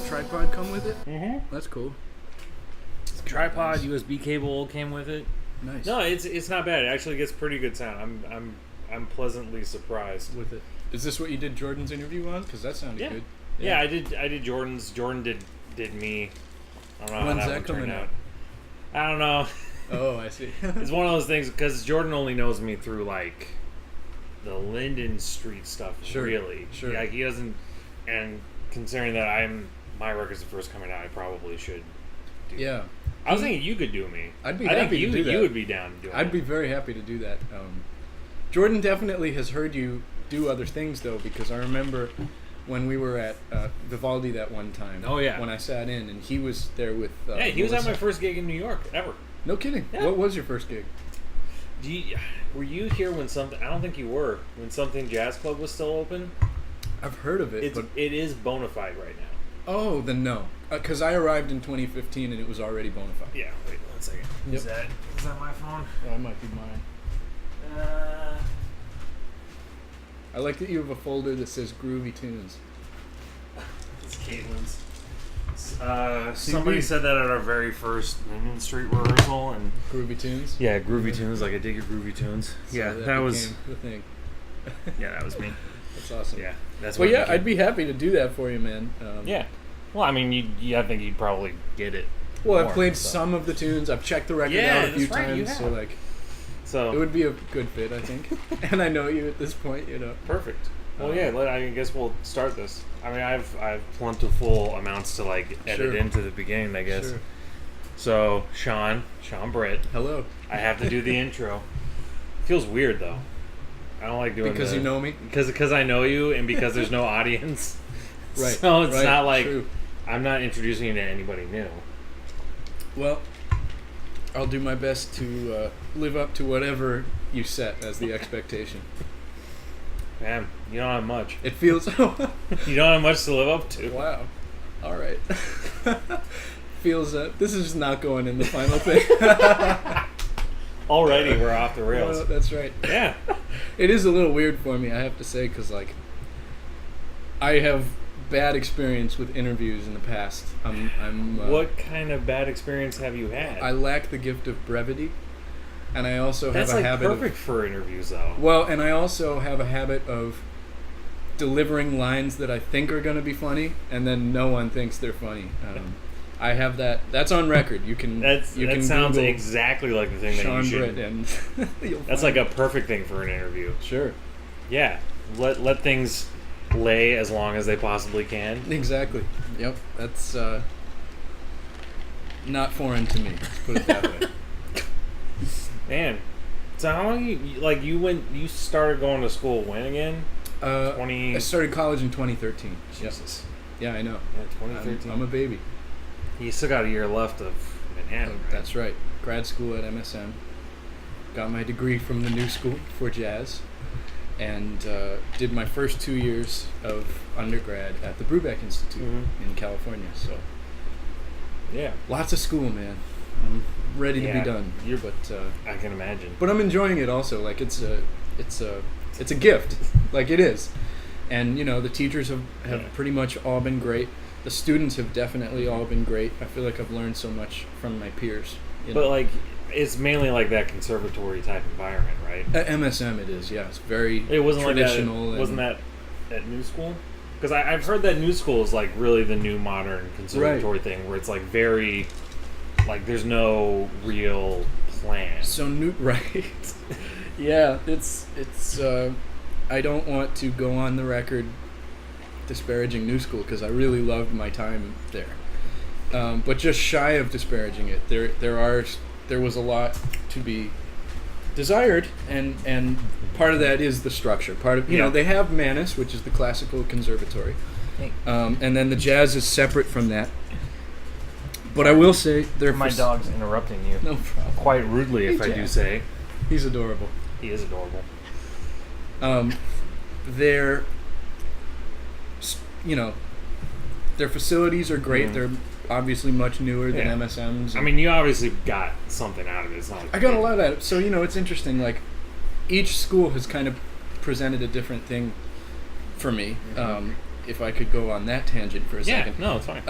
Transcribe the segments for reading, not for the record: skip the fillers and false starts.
Tripod come with it? Mm-hmm. That's cool. Tripod, USB cable came with it. Nice. No, it's not bad. It actually gets pretty good sound. I'm pleasantly surprised with it. Is this what you did Jordan's interview on? Because that sounded good. Yeah, I did Jordan's. Jordan did me. I don't know When's how that one turned coming out. I don't know. Oh, I see. It's one of those things because Jordan only knows me through like the Linden Street stuff. Sure. Really. Sure. Like he doesn't. And considering that my record's the first coming out, I probably should. Yeah. I was thinking you could do me. I'd be happy to do that. You would be down to do it. I'd be very happy to do that. Jordan definitely has heard you do other things, though, because I remember when we were at Vivaldi that one time. Oh, yeah. When I sat in, and he was there with yeah, he was at my first gig in New York, ever. No kidding. Yeah. What was your first gig? Were you here when something... I don't think you were. When Something Jazz Club was still open? I've heard of it, but... It is bona fide right now. Oh, then no. Because I arrived in 2015 and it was already bona fide. Yeah, wait 1 second. Yep. Is that my phone? That might be mine. I like that you have a folder that says Groovy Tunes. It's Caitlin's. Somebody said that at our very first Linden Street rehearsal. And Groovy Tunes? Yeah, Groovy Tunes. Like, I dig your Groovy Tunes. So yeah, that was... the thing. Yeah, that was me. That's awesome. Yeah, that's well, yeah, I'd be happy to do that for you, man. Yeah. Well, I mean, I think you'd probably get it. Well, I've played some of the tunes. I've checked the record out a few times, so it would be a good fit, I think. And I know you at this point, you know. Perfect. Well, yeah. I guess we'll start this. I mean, I've plentiful amounts to like edit into the beginning, I guess. Sure. So, Sean Britt. Hello. I have to do the intro. Feels weird though. I don't like doing because you know me. Because I know you, and because there's no audience. Right. So it's not like true. I'm not introducing you to anybody new. Well, I'll do my best to live up to whatever you set as the expectation. Man, you don't have much. It feels... You don't have much to live up to. Wow. All right. Feels this is not going in the final thing. Already, we're off the rails. That's right. Yeah. It is a little weird for me, I have to say, because, like, I have bad experience with interviews in the past. What kind of bad experience have you had? I lack the gift of brevity, and I also have a habit of... That's, perfect for interviews, though. Well, and I also have a habit of delivering lines that I think are going to be funny, and then no one thinks they're funny. I have that. That's on record. You can. That sounds exactly like the thing Sean that you should. Britt, and that's like a perfect thing for an interview. Sure. Yeah. Let things lay as long as they possibly can. Exactly. Yep. That's not foreign to me. Let's put it that way. Man. So how long you started going to school when again? I started college in 2013. Jesus. Yep. Yeah, I know. Yeah, 2013. I'm a baby. You still got a year left of Manhattan, right? That's right. Grad school at MSM. Got my degree from the New School for Jazz. And did my first 2 years of undergrad at the Brubeck Institute in California. So, yeah, lots of school, man. I'm ready to be done. I can imagine. But I'm enjoying it also. Like it's a gift. Like it is. And you know, the teachers have pretty much all been great. The students have definitely all been great. I feel like I've learned so much from my peers. But like, it's mainly like that conservatory type environment, right? At MSM, it is. Yeah, it's very traditional. Wasn't that at New School? Because I've heard that New School is like really the new modern conservatory thing, where it's like very, like there's no real plan. So right? Yeah, it's. I don't want to go on the record disparaging New School because I really loved my time there, but just shy of disparaging it, there was a lot to be desired, and part of that is the structure. Part of you know, they have Manus, which is the classical conservatory, and then the jazz is separate from that. But I will say, my dog's interrupting you. No problem. Quite rudely, if I do say. He's adorable. He is adorable. They're, you know, Their facilities are great. They're obviously much newer than MSM's. I mean, you obviously got something out of it. It's not like I got a lot out of it. So, it's interesting. Like, each school has kind of presented a different thing for me. If I could go on that tangent for a second. Yeah, no, it's fine.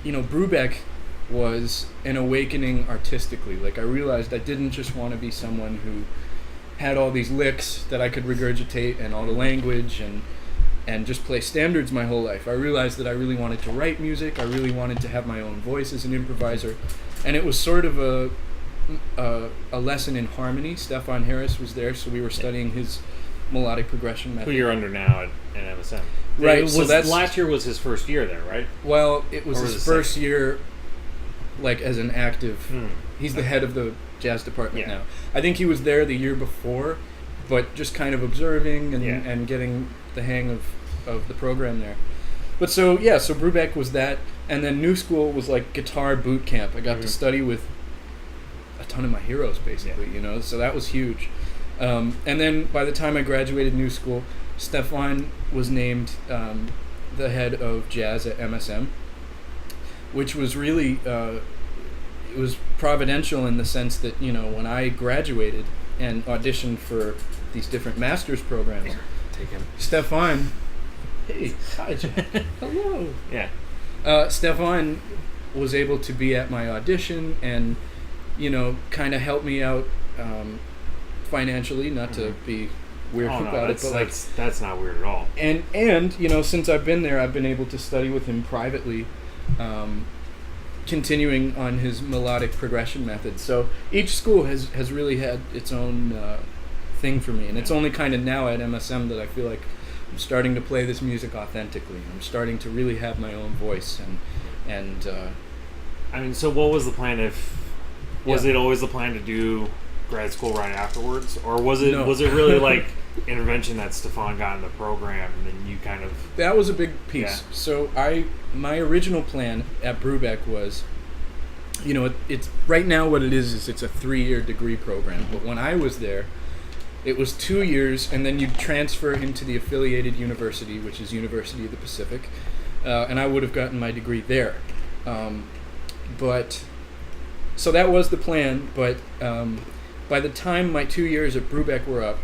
Brubeck was an awakening artistically. Like, I realized I didn't just want to be someone who had all these licks that I could regurgitate and all the language and just play standards my whole life. I realized that I really wanted to write music. I really wanted to have my own voice as an improviser. And it was sort of a lesson in harmony. Stefan Harris was there, so we were studying his melodic progression method. Who you're under now at MSM. Right. So last year was his first year there, right? Well, it was his first year, like, as an active. He's the head of the jazz department now. I think he was there the year before, but just kind of observing and getting the hang of the program there. But so Brubeck was that, and then New School was like guitar boot camp. I got to study with a ton of my heroes, basically, so that was huge. And then by the time I graduated New School, Stefan was named the head of jazz at MSM, which was really it was providential in the sense that when I graduated and auditioned for these different master's programs, take him. Stefan, hey, hi, hello. Yeah. Stefan was able to be at my audition and kind of help me out financially, not to be weird about it, but that's not weird at all. And since I've been there, I've been able to study with him privately, continuing on his melodic progression method. So each school has really had its own thing for me, and it's only kind of now at MSM that I feel like I'm starting to play this music authentically. I'm starting to really have my own voice, and I mean, so what was the plan? Was it always the plan to do grad school right afterwards, or was it really like intervention that Stefan got in the program and then you kind of... That was a big piece. So my original plan at Brubeck was, it's right now what it is it's a 3-year degree program, but when I was there it was 2 years, and then you'd transfer into the affiliated university, which is University of the Pacific, and I would have gotten my degree there. But so that was the plan, but by the time my 2 years at Brubeck were up,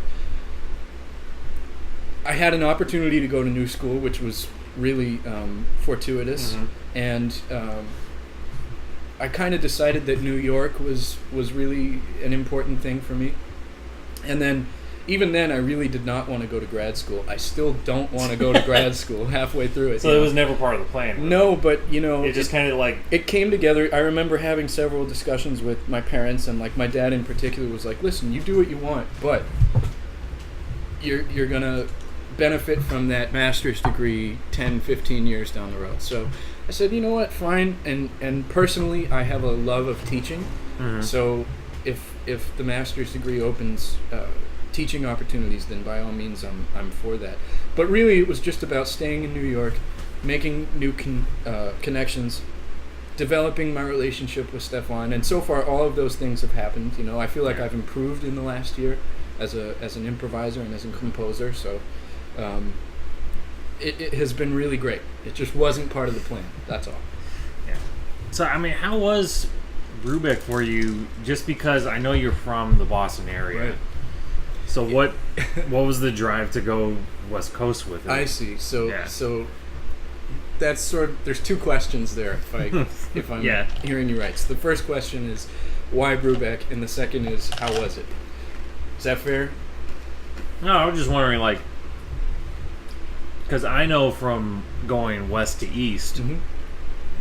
I had an opportunity to go to New School, which was really fortuitous, and I kind of decided that New York was really an important thing for me. And then, even then, I really did not want to go to grad school. I still don't want to go to grad school halfway through it. So it was never part of the plan? Really. No, but, it just kind of like... It came together. I remember having several discussions with my parents, and, like, my dad in particular was like, listen, you do what you want, but you're going to benefit from that master's degree 10, 15 years down the road. So I said, you know what, fine. And personally, I have a love of teaching. So if the master's degree opens teaching opportunities, then by all means I'm for that. But really, it was just about staying in New York, making new connections, developing my relationship with Stefan, and so far all of those things have happened. I feel like I've improved in the last year as an improviser and as a composer. So it has been really great. It just wasn't part of the plan. That's all. Yeah. So I mean, how was Brubeck for you? Just because I know you're from the Boston area. Right. So what was the drive to go West Coast with it? I see. So that's sort of, there's two questions there if I'm hearing you right. So the first question is why Brubeck, and the second is how was it? Is that fair? No, I was just wondering, like, because I know from going west to east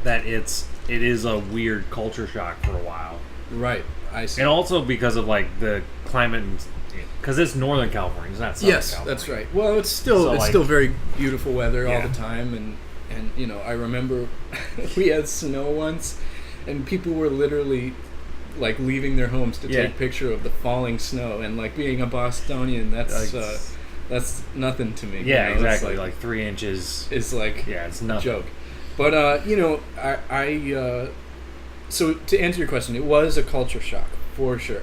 that it is a weird culture shock for a while. Right, I see. And also because of, like, the climate, because it's Northern California, it's not Southern California. Yes, that's right. Well, it's still very beautiful weather all the time, and I remember we had snow once, and people were literally like leaving their homes to take a picture of the falling snow, and like being a Bostonian, that's nothing to me. Yeah, exactly. Like 3 inches. It's like it's nothing. A joke. But I so to answer your question, it was a culture shock for sure,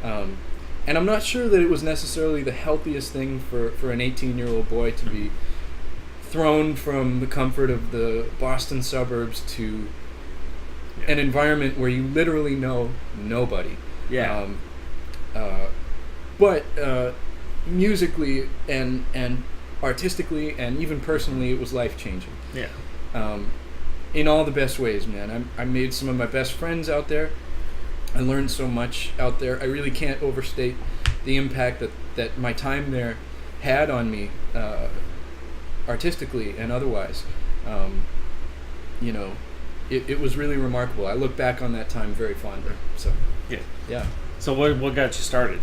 and I'm not sure that it was necessarily the healthiest thing for an 18-year-old boy to be thrown from the comfort of the Boston suburbs to an environment where you literally know nobody. Yeah. But musically and artistically and even personally, it was life-changing. Yeah. In all the best ways, man. I made some of my best friends out there. I learned so much out there. I really can't overstate the impact that my time there had on me, artistically and otherwise. It was really remarkable. I look back on that time very fondly. So yeah. So what got you started?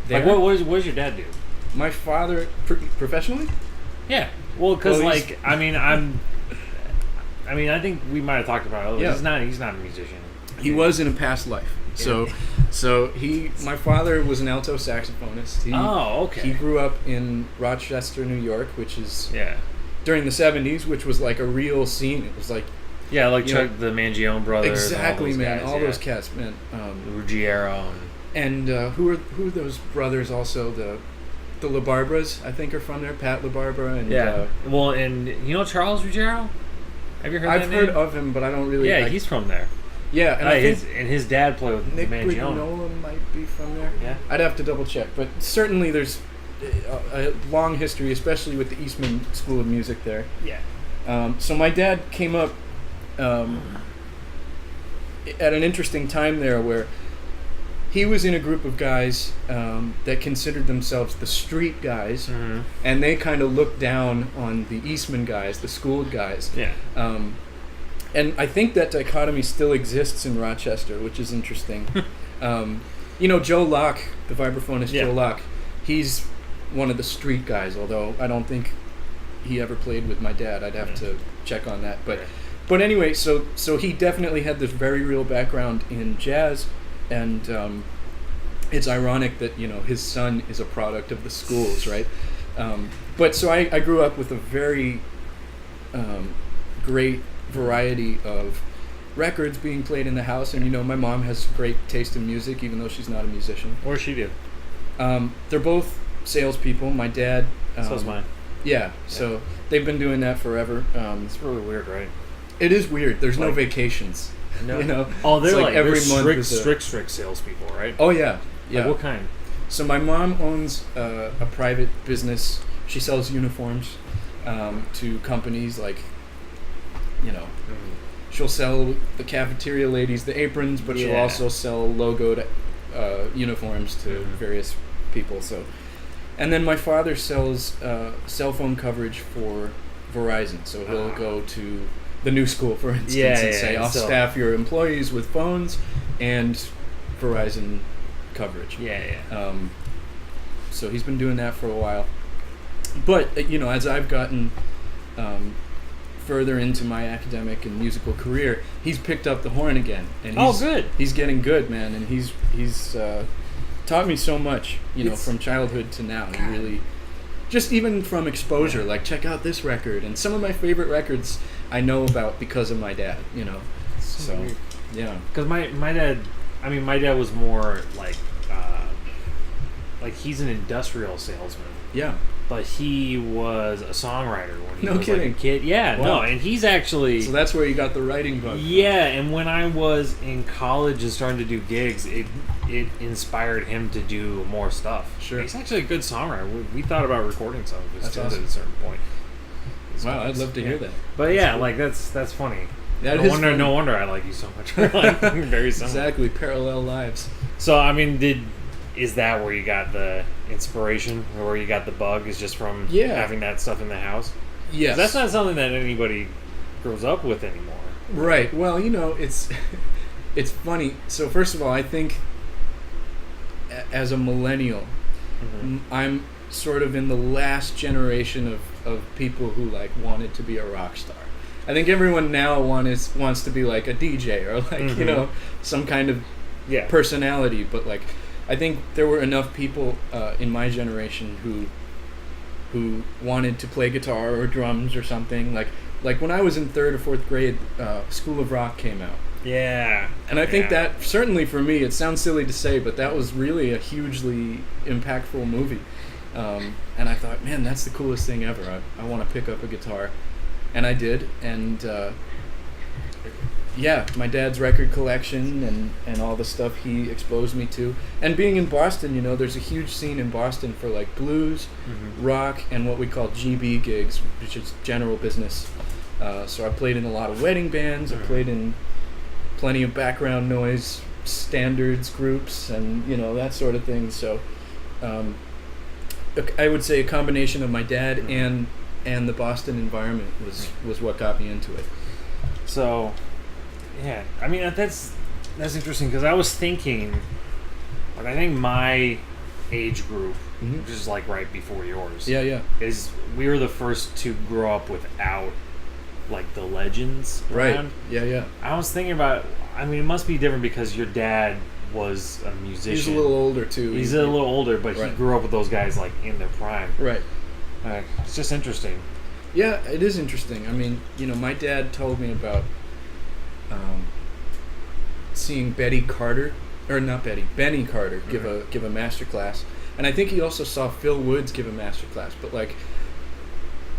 There? Like, what does your dad do? My father, professionally? Yeah. Well, because Well, I think we might have talked about it. Yeah. He's not a musician. He was in a past life. So my father was an alto saxophonist. He grew up in Rochester, New York, which is during the 70s, which was like a real scene. It was like Chuck, the Mangione brothers. Exactly, all those man. guys, All those cats, man. Ruggiero. And who are those brothers? Also the LaBarbras, I think, are from there. Pat LaBarbera and well, and you know Charles Ruggiero? Have you heard? I've heard of him, but I don't really. Yeah, he's from there. Yeah, and I think his dad played with Nick Mangione. Brignola might be from there. Yeah, I'd have to double check, but certainly there's a long history, especially with the Eastman School of Music there. Yeah. So my dad came up at an interesting time there, where he was in a group of guys that considered themselves the street guys, and they kind of looked down on the Eastman guys, the schooled guys. Yeah. And I think that dichotomy still exists in Rochester, which is interesting. Joe Locke, the vibraphonist Joe Locke, he's one of the street guys, although I don't think he ever played with my dad. I'd have to check on that. But anyway, so he definitely had this very real background in jazz, and it's ironic that his son is a product of the schools, right? But so I grew up with a very great variety of records being played in the house, and my mom has great taste in music, even though she's not a musician. What does she do? They're both salespeople. My dad. So's mine. Yeah, so they've been doing that forever. It's really weird, right? It is weird. There's no vacations. No. Oh, they're like every they're month strict salespeople, right? Oh yeah. Like what kind? So my mom owns a private business. She sells uniforms to companies like, she'll sell the cafeteria ladies the aprons, but she'll also sell logoed uniforms to various people. So, and then my father sells cell phone coverage for Verizon. So he'll go to the new school, for instance, and say, I'll staff your employees with phones and Verizon coverage. So he's been doing that for a while. But, as I've gotten further into my academic and musical career, he's picked up the horn again. And good. He's getting good, man. And he's taught me so much, from childhood to now. He really, just even from exposure, like, check out this record. And some of my favorite records I know about because of my dad, So, weird. Yeah. Because my dad was more like he's an industrial salesman. Yeah. But he was a songwriter when he was kidding. like a kid. Yeah, Wow. no, and he's actually... So that's where you got the writing bug. Yeah, and when I was in college and starting to do gigs, it inspired him to do more stuff. Sure. He's actually a good songwriter. We thought about recording some of his tunes awesome. at a certain point. Wow, I'd love to hear that. But that's funny. That no wonder, no wonder I like you so much. We're like very similar. Exactly, parallel lives. So, is that where you got the inspiration, or where you got the bug, is just from having that stuff in the house? Yes. That's not something that anybody grows up with anymore. Right. Well, it's funny. So first of all, I think as a millennial, I'm sort of in the last generation of people who wanted to be a rock star. I think everyone now wants to be like a DJ or some kind of personality, but I think there were enough people in my generation who wanted to play guitar or drums or something. Like when I was in 3rd or 4th grade, School of Rock came out. Yeah. And I think that, certainly for me, it sounds silly to say, but that was really a hugely impactful movie. And I thought, man, that's the coolest thing ever. I want to pick up a guitar. And I did. And yeah, my dad's record collection and all the stuff he exposed me to. And being in Boston, you know, there's a huge scene in Boston for like blues, rock, and what we call GB gigs, which is general business. So I played in a lot of wedding bands. I played in plenty of background noise standards groups and, you know, that sort of thing. So I would say a combination of my dad and the Boston environment was what got me into it. So, yeah, I mean, that's interesting, because I was thinking, like, I think my age group, which is like right before yours, is we were the first to grow up without like the legends around. Right. I was thinking about, I mean, it must be different because your dad was a musician. He's a little older too. He's a little older, but he grew up with those guys like in their prime. Right. It's just interesting. Yeah, it is interesting. I mean, you know, my dad told me about seeing Benny Carter give a master class, and I think he also saw Phil Woods give a master class. But like,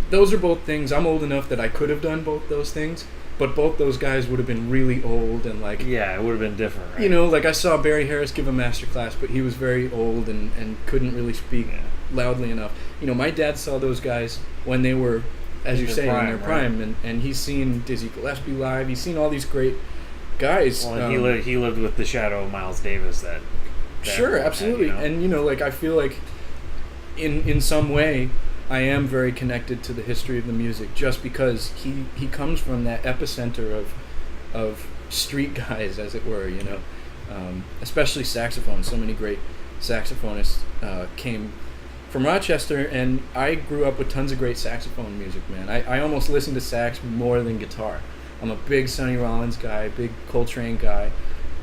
those are both things. I'm old enough that I could have done both those things, but both those guys would have been really old and like, yeah, it would have been different, right? You know, like I saw Barry Harris give a master class, but he was very old and couldn't really speak loudly enough. You know, my dad saw those guys when they were, as you say, in their prime, right? and he's seen Dizzy Gillespie live. He's seen all these great guys. Well, he lived with the shadow of Miles Davis. That sure, absolutely. Had, you know? And you know, like I feel like in some way I am very connected to the history of the music, just because he comes from that epicenter of street guys, as it were. You know, especially saxophone. So many great saxophonists came from Rochester, and I grew up with tons of great saxophone music, man. I almost listen to sax more than guitar. I'm a big Sonny Rollins guy, big Coltrane guy,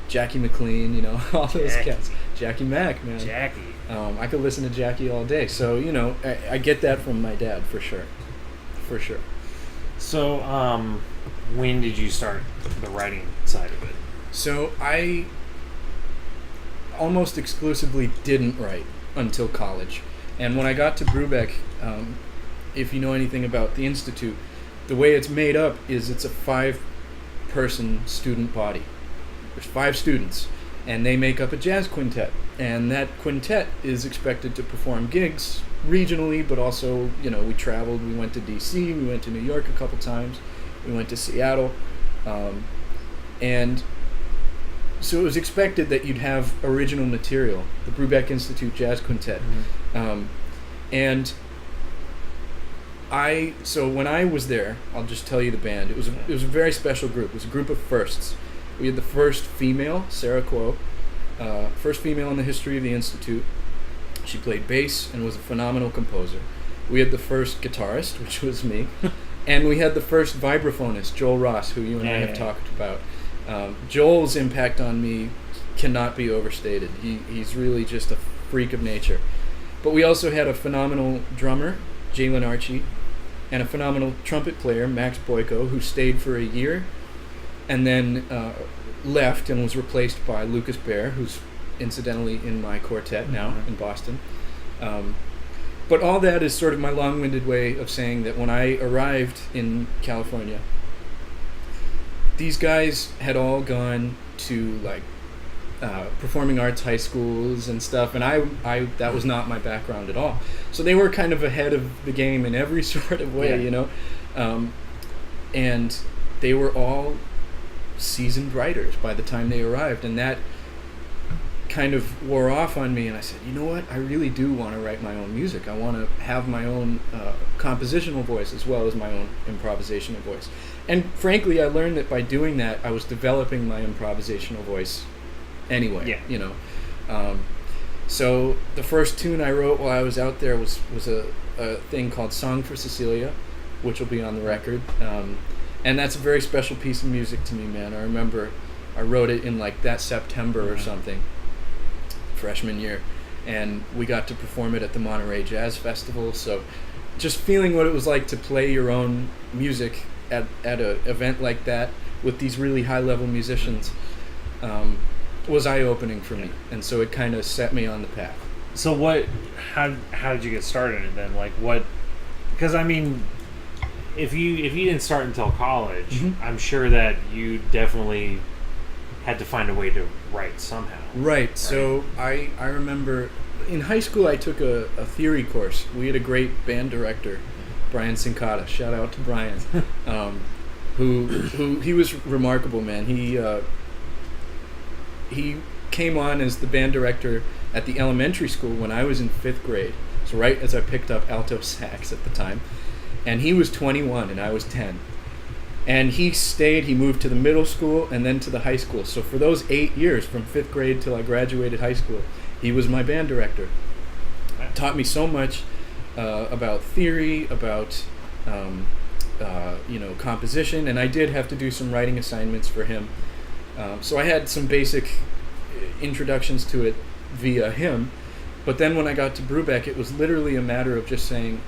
Jackie McLean, you know, all those cats. Jackie Mac, man. Jackie. I could listen to Jackie all day. So, you know, I get that from my dad, for sure. For sure. So, when did you start the writing side of it? So, I almost exclusively didn't write until college. And when I got to Brubeck, if you know anything about the Institute, the way it's made up is it's a 5-person student body. There's 5 students, and they make up a jazz quintet. And that quintet is expected to perform gigs regionally, but also, you know, we traveled. We went to D.C., we went to New York a couple times, we went to Seattle. And so it was expected that you'd have original material, the Brubeck Institute Jazz Quintet. And so when I was there, I'll just tell you the band. It was a very special group. It was a group of firsts. We had the first female, Sarah Kuo, first female in the history of the Institute. She played bass and was a phenomenal composer. We had the first guitarist, which was me, and we had the first vibraphonist, Joel Ross, who you and I have talked about. Joel's impact on me cannot be overstated. He's really just a freak of nature. But we also had a phenomenal drummer, Jalen Archie, and a phenomenal trumpet player, Max Boyko, who stayed for a year and then left and was replaced by Lucas Baer, who's incidentally in my quartet now in Boston. But all that is sort of my long-winded way of saying that when I arrived in California, these guys had all gone to like performing arts high schools and stuff, and I that was not my background at all. So they were kind of ahead of the game in every sort of way, you know. And they were all seasoned writers by the time they arrived, and that kind of wore off on me, and I said, you know what, I really do want to write my own music. I want to have my own compositional voice as well as my own improvisational voice. And frankly, I learned that by doing that, I was developing my improvisational voice anyway, you know. So the first tune I wrote while I was out there was a thing called Song for Cecilia, which will be on the record. And that's a very special piece of music to me, man. I remember I wrote it in like that September or something, freshman year, and we got to perform it at the Monterey Jazz Festival. So just feeling what it was like to play your own music at an event like that with these really high-level musicians was eye-opening for me, and so it kind of set me on the path. So what? How did you get started in it then? Like what? Because I mean, if you didn't start until college, Mm-hmm. I'm sure that you definitely had to find a way to write somehow. Right. So I remember in high school I took a theory course. We had a great band director, Brian Sincata. Shout out to Brian, who he was remarkable, man. He came on as the band director at the elementary school when I was in 5th grade. So right as I picked up alto sax at the time, and he was 21 and I was 10. And he moved to the middle school and then to the high school. So for those 8 years, from 5th grade till I graduated high school, he was my band director. Taught me so much about theory, about composition, and I did have to do some writing assignments for him. So I had some basic introductions to it via him. But then when I got to Brubeck, it was literally a matter of just saying,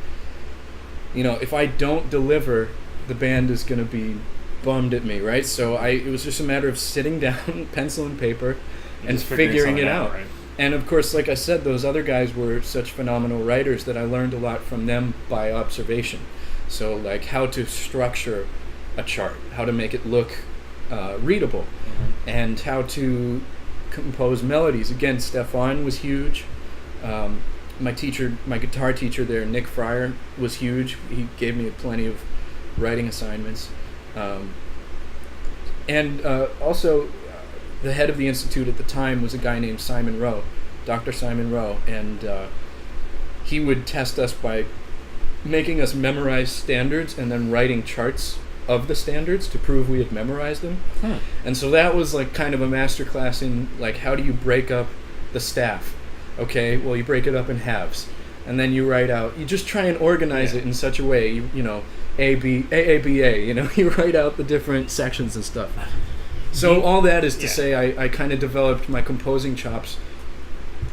if I don't deliver, the band is going to be bummed at me, right? So it was just a matter of sitting down, pencil and paper, and figuring it out. Right? And of course, like I said, those other guys were such phenomenal writers that I learned a lot from them by observation. So like how to structure a chart, how to make it look readable, mm-hmm. and how to compose melodies. Again, Stefan was huge. My guitar teacher there, Nick Fryer, was huge. He gave me plenty of writing assignments. And also, the head of the institute at the time was a guy named Simon Rowe, Dr. Simon Rowe, and he would test us by making us memorize standards and then writing charts of the standards to prove we had memorized them. And so that was like kind of a master class in like how do you break up the staff. Okay, well you break it up in halves, and then you write out, you just try and organize it in such a way, A, B, A, B, A, you write out the different sections and stuff. So all that is to say I kind of developed my composing chops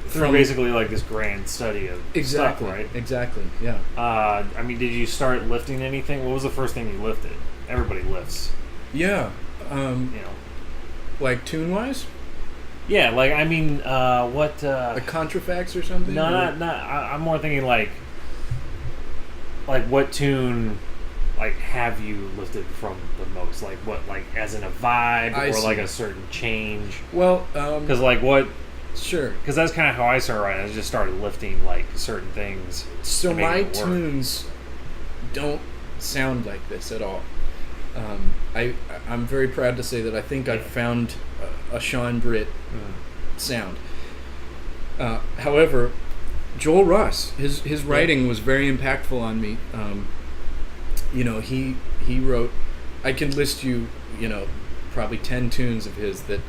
from basically like this grand study of stuff, right? Exactly, yeah. I mean, did you start lifting anything? What was the first thing you lifted? Everybody lifts. Yeah. Like tune-wise? Yeah, like, I mean, what... like contrafacts or something? No, not... I'm more thinking, like, what tune, like, have you lifted from the most? Like, what, like, as in a vibe or, like, a certain change? Well, because, like, what... Sure. Because that's kind of how I started writing. I just started lifting, like, certain things. So my tunes don't sound like this at all. I'm very proud to say that I think I've found a Sean Britt sound. However, Joel Ross, his writing was very impactful on me. He wrote, I can list you, probably 10 tunes of his that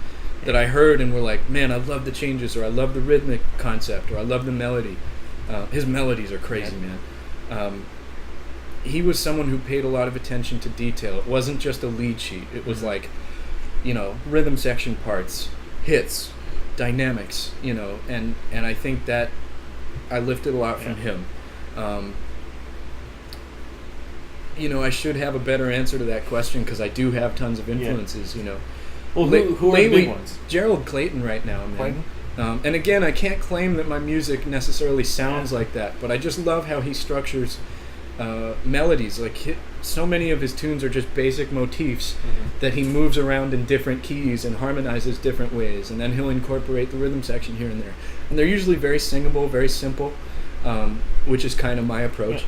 I heard and were like, man, I love the changes, or I love the rhythmic concept, or I love the melody. His melodies are crazy, man. He was someone who paid a lot of attention to detail. It wasn't just a lead sheet. It was like, rhythm section parts, hits, dynamics, and I think that I lifted a lot from him. I should have a better answer to that question because I do have tons of influences, Well, who are the big ones? Gerald Clayton right now, man. Clayton? And again, I can't claim that my music necessarily sounds like that, but I just love how he structures melodies. Like so many of his tunes are just basic motifs that he moves around in different keys and harmonizes different ways, and then he'll incorporate the rhythm section here and there. And they're usually very singable, very simple, which is kind of my approach.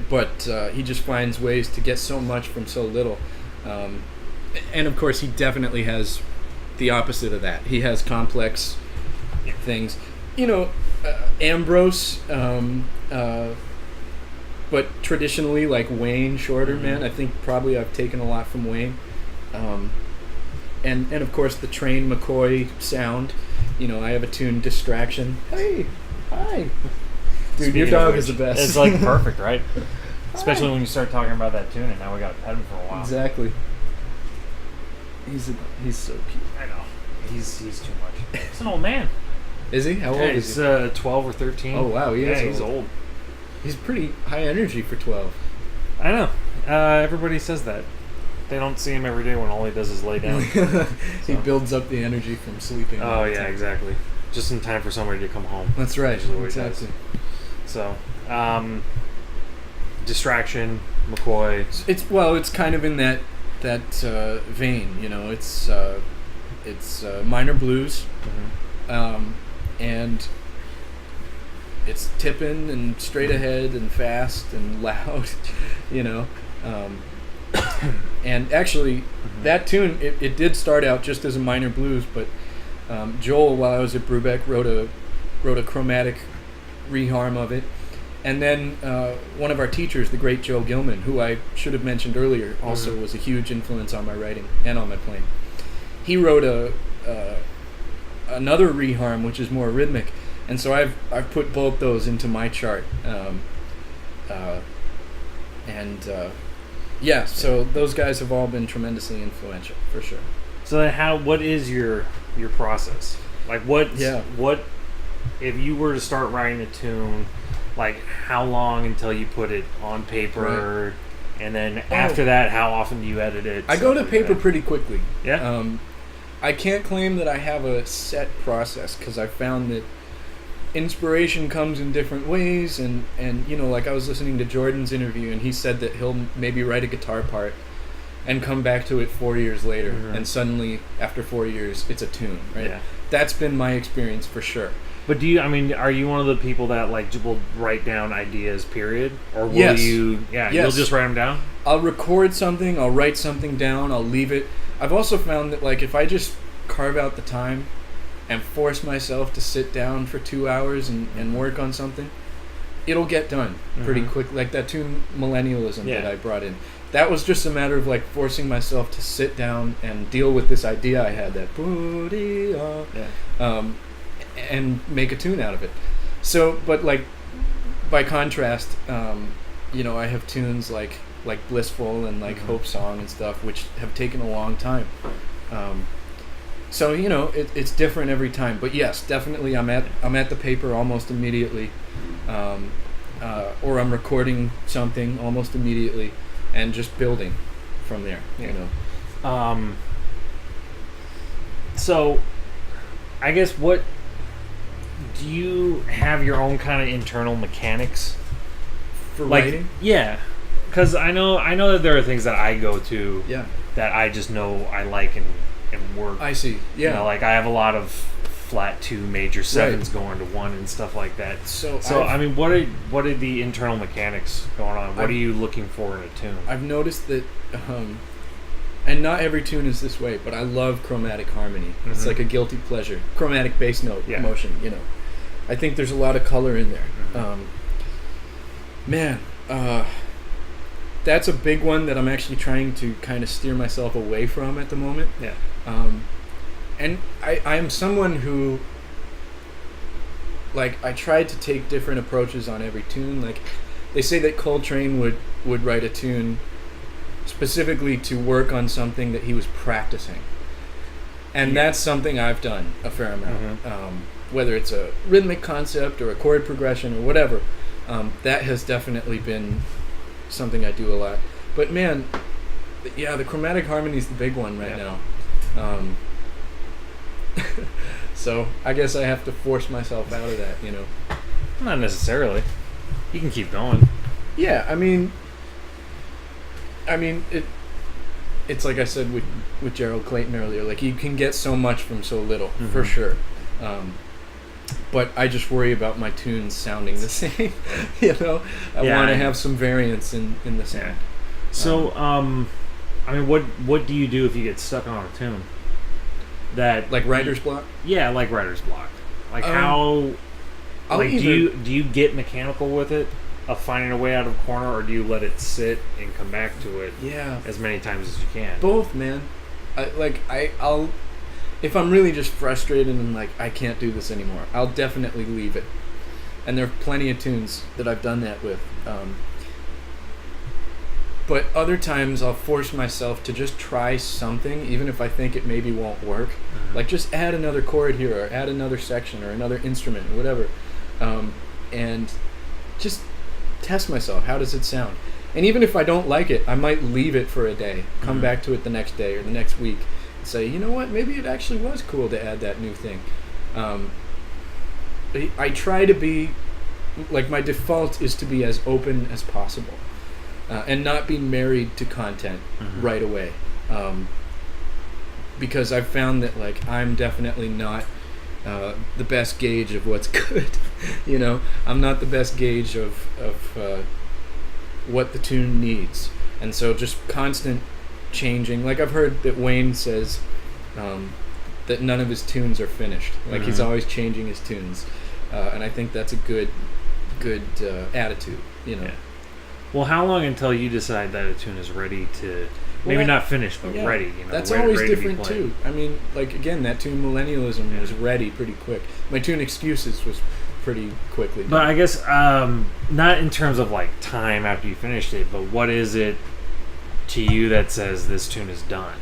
But he just finds ways to get so much from so little. And of course, he definitely has the opposite of that. He has complex things. Ambrose, but traditionally like Wayne Shorter, man. I think probably I've taken a lot from Wayne. And of course the Train McCoy sound. I have a tune, Distraction. Hey, hi. Dude, Speaking your dog is the best. It's like perfect, right? Especially when you start talking about that tune, and now we got to pet him for a while. Exactly. He's so cute. I know. He's too much. He's an old man. Is he? How old is he? He's 12 or 13. Oh, wow. He's old. He's pretty high energy for 12. I know. Everybody says that. They don't see him every day when all he does is lay down. He builds up the energy from sleeping. Oh, yeah, exactly. just in time for somebody to come home. That's right. Exactly. So, Distraction, McCoy. It's kind of in that vein, you know. It's minor blues, and it's tipping and straight ahead and fast and loud, you know. And actually, that tune it did start out just as a minor blues, but Joel, while I was at Brubeck, wrote a chromatic reharm of it. And then one of our teachers, the great Joe Gilman, who I should have mentioned earlier, also was a huge influence on my writing and on my playing. He wrote another reharm, which is more rhythmic, and so I've put both those into my chart. So those guys have all been tremendously influential for sure. So then what is your process? Like what if you were to start writing a tune? Like, how long until you put it on paper? Right. And then after that, how often do you edit it? I go to paper that? Pretty quickly. Yeah? I can't claim that I have a set process, because I found that inspiration comes in different ways. And, you know, like I was listening to Jordan's interview, and he said that he'll maybe write a guitar part and come back to it 4 years later. And suddenly, after 4 years, it's a tune, right? Yeah. That's been my experience for sure. But are you one of the people that like will write down ideas, period? Or will you, you'll just write them down? I'll record something, I'll write something down, I'll leave it. I've also found that like if I just carve out the time and force myself to sit down for 2 hours and work on something, it'll get done pretty quick. Like that tune Millennialism that I brought in. That was just a matter of like forcing myself to sit down and deal with this idea I had, that and make a tune out of it. So, but like by contrast, you know, I have tunes like Blissful and like Hope Song and stuff, which have taken a long time. So you know, it's different every time. But yes, definitely, I'm at the paper almost immediately, or I'm recording something almost immediately, and just building from there. You know. So, I guess what. Do you have your own kind of internal mechanics for writing? Yeah, because I know that there are things that I go to that I just know I like and work. I see. Yeah, you know, like I have a lot of flat 2 major 7s going to 1 and stuff like that. So I mean, what are the internal mechanics going on? What are you looking for in a tune? I've noticed that. And not every tune is this way, but I love chromatic harmony. It's like a guilty pleasure. Chromatic bass note motion, you know. I think there's a lot of color in there. That's a big one that I'm actually trying to kind of steer myself away from at the moment. Yeah. And I am someone who, like, I tried to take different approaches on every tune. Like, they say that Coltrane would write a tune specifically to work on something that he was practicing, and that's something I've done a fair amount. Whether it's a rhythmic concept or a chord progression or whatever, that has definitely been something I do a lot. But man, the chromatic harmony is the big one right now. So I guess I have to force myself out of that, you know. Not necessarily. You can keep going. Yeah, I mean, it's like I said with Gerald Clayton earlier. Like, you can get so much from so little, for sure. But I just worry about my tunes sounding the same. You know, I want to have some variance in the sound. Yeah. So, I mean, what do you do if you get stuck on a tune? That like writer's block? Yeah, like writer's block. Like how? Like, do you get mechanical with it, of finding a way out of a corner, or do you let it sit and come back to it? As many times as you can. Both, man. I'll if I'm really just frustrated and like I can't do this anymore, I'll definitely leave it. And there are plenty of tunes that I've done that with. But other times I'll force myself to just try something, even if I think it maybe won't work. Like, just add another chord here, or add another section, or another instrument, or whatever. And just test myself. How does it sound? And even if I don't like it, I might leave it for a day, come back to it the next day or the next week, and say, you know what, maybe it actually was cool to add that new thing. I try to be, like, my default is to be as open as possible, and not be married to content right away, because I've found that, like, I'm definitely not the best gauge of what's good. I'm not the best gauge of what the tune needs, and so just constant changing. Like, I've heard that Wayne says that none of his tunes are finished. Like, he's always changing his tunes, and I think that's a good attitude. Yeah. Well, how long until you decide that a tune is ready to, maybe not finished, but ready? That's always different too. I mean, like, again, that tune Millennialism was ready pretty quick. My tune Excuses was pretty quickly done. But I guess not in terms of, like, time after you finished it, but what is it to you that says this tune is done?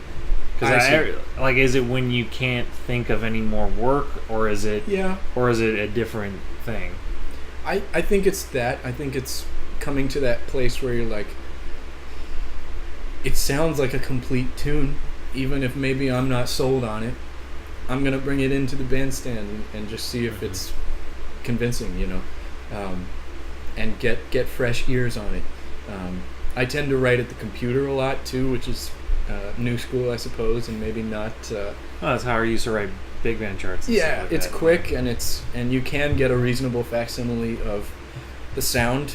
Because like, is it when you can't think of any more work, or is it a different thing? I think it's that. I think it's coming to that place where you're like, it sounds like a complete tune, even if maybe I'm not sold on it. I'm gonna bring it into the bandstand and just see if it's convincing, and get fresh ears on it. I tend to write at the computer a lot too, which is new school, I suppose, and maybe not. That's how I used to write big band charts. And stuff like it's that. quick, and you can get a reasonable facsimile of the sound,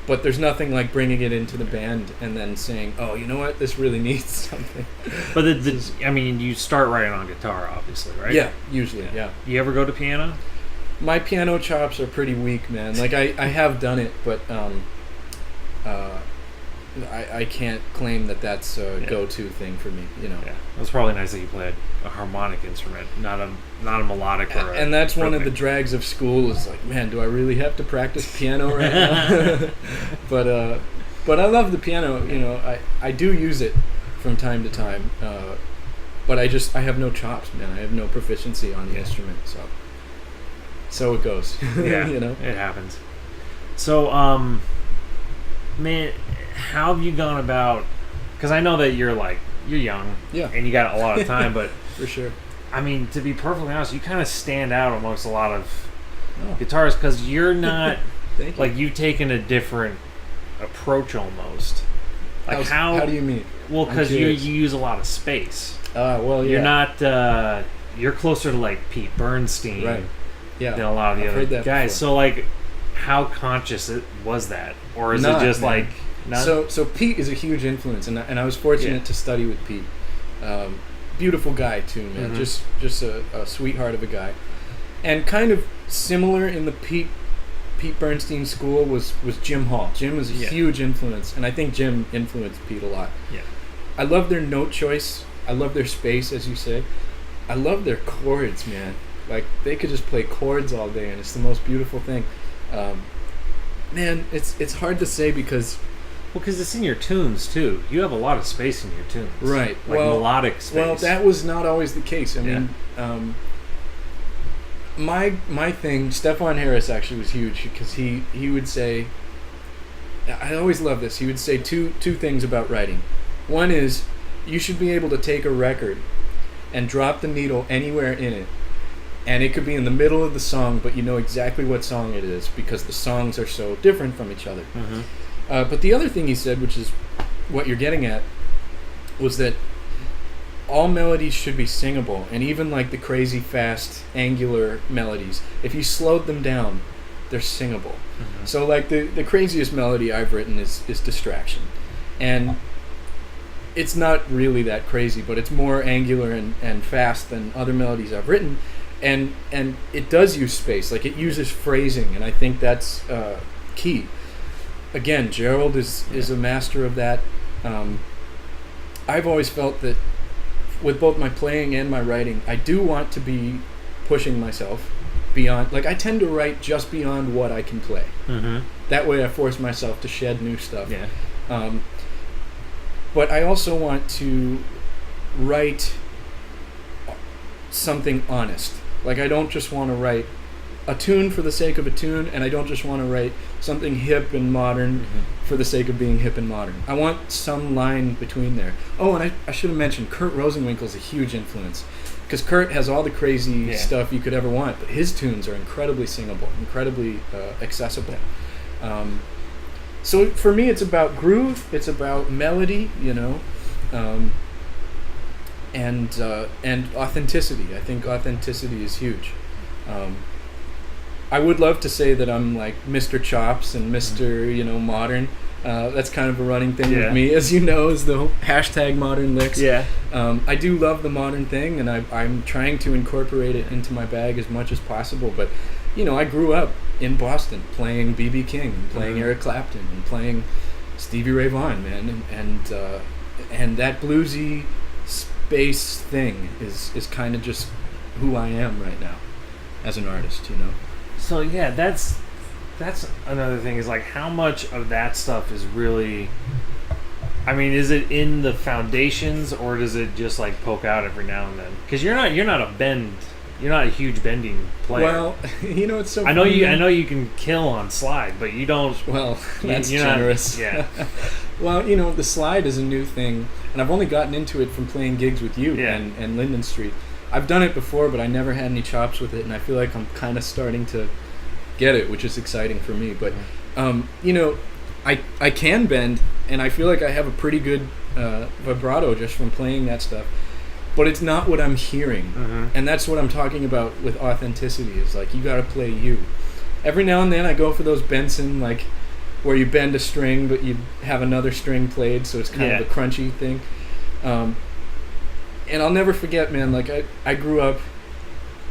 but there's nothing like bringing it into the band and then saying, "Oh, you know what? This really needs something." But I mean, you start writing on guitar, obviously, right? Yeah, usually. Yeah. You ever go to piano? My piano chops are pretty weak, man. Like, I have done it, but I can't claim that that's a go-to thing for me. Yeah, it's probably nice that you play a harmonic instrument, not a melodic or. And that's one of the drags of school. Is like, man, do I really have to practice piano right now? But I love the piano. I do use it from time to time. But I have no chops, man. I have no proficiency on the instrument, so it goes. Yeah, it happens. So, man, how have you gone about? Because I know that you're young, and you got a lot of time, but for sure. I mean, to be perfectly honest, you kind of stand out amongst a lot of guitarists because you're not like you've taken a different approach almost. Like how do you mean? Well, because you use a lot of space. You're not. You're closer to like Pete Bernstein, right? Yeah, than a lot of the other guys. Before. So like, how conscious was that, or is it just like? None? So Pete is a huge influence, and I was fortunate to study with Pete. Beautiful guy too, man. Just a sweetheart of a guy, and kind of similar in the Pete Bernstein school was Jim Hall. Jim was a huge influence, and I think Jim influenced Pete a lot. Yeah, I love their note choice. I love their space, as you say. I love their chords, man. Like, they could just play chords all day, and it's the most beautiful thing. Man, it's hard to say because. Well, because it's in your tunes, too. You have a lot of space in your tunes. Right. Like melodic space. Well, that was not always the case. I mean, my thing, Stefan Harris actually was huge because he would say, I always love this, he would say two things about writing. One is, you should be able to take a record and drop the needle anywhere in it, and it could be in the middle of the song, but you know exactly what song it is because the songs are so different from each other. Mm-hmm. But the other thing he said, which is what you're getting at, was that all melodies should be singable, and even like the crazy fast angular melodies, if you slowed them down, they're singable. Mm-hmm. So like the craziest melody I've written is Distraction, and it's not really that crazy, but it's more angular and fast than other melodies I've written, and it does use space, like it uses phrasing, and I think that's key. Again, Gerald is a master of that. I've always felt that with both my playing and my writing, I do want to be pushing myself beyond. Like, I tend to write just beyond what I can play. Mm-hmm. That way I force myself to shed new stuff. Yeah. But I also want to write something honest. Like, I don't just want to write a tune for the sake of a tune, and I don't just want to write something hip and modern for the sake of being hip and modern. I want some line between there. Oh, and I should have mentioned Kurt Rosenwinkel's a huge influence. because Kurt has all the crazy stuff you could ever want, but his tunes are incredibly singable, incredibly accessible. So for me, it's about groove, it's about melody, and authenticity. I think authenticity is huge. I would love to say that I'm like Mr. Chops and Mr. Modern. That's kind of a running thing with me, as you know, is the hashtag modern licks. Yeah. I do love the modern thing, and I'm trying to incorporate it into my bag as much as possible. But, I grew up in Boston playing B.B. King, and playing Eric Clapton, and playing Stevie Ray Vaughan, man, and that bluesy space thing is kind of just who I am right now as an artist, So yeah, that's another thing, is like how much of that stuff is really, I mean, is it in the foundations, or does it just like poke out every now and then? Because you're not a huge bending player. Well, it's so. I know you can kill on slide, but you don't. Well, that's generous. Yeah. Well, the slide is a new thing, and I've only gotten into it from playing gigs with you and Linden Street. I've done it before, but I never had any chops with it, and I feel like I'm kind of starting to get it, which is exciting for me. But, I can bend, and I feel like I have a pretty good vibrato just from playing that stuff. But it's not what I'm hearing, and that's what I'm talking about with authenticity. Is like, you got to play you. Every now and then I go for those Benson, like, where you bend a string, but you have another string played, so it's kind of a crunchy thing. And I'll never forget, man, like, I grew up,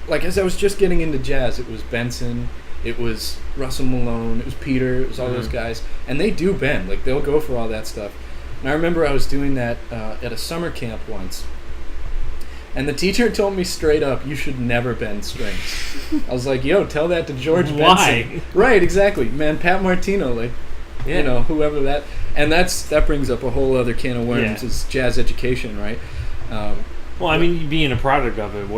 like, as I was just getting into jazz, it was Benson, it was Russell Malone, it was Peter, it was all those guys, and they do bend, like, they'll go for all that stuff. And I remember I was doing that at a summer camp once, and the teacher told me straight up, you should never bend strings. I was like, yo, tell that to George Benson. Why? Right, exactly. Man, Pat Martino, like, whoever that, and that brings up a whole other can of worms, is jazz education, right? Well, I mean, being a product of it,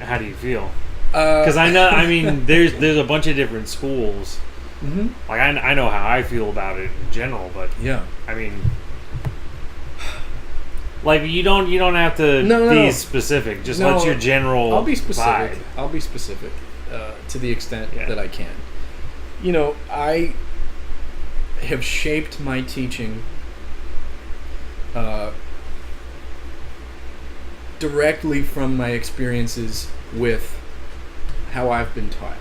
how do you feel? Because I know, I mean, there's a bunch of different schools. Mm-hmm. Like, I know how I feel about it in general, but I mean, like, you don't have to be specific. Just what's your general I'll be specific. vibe. I'll be specific to the extent that I can. I have shaped my teaching directly from my experiences with how I've been taught.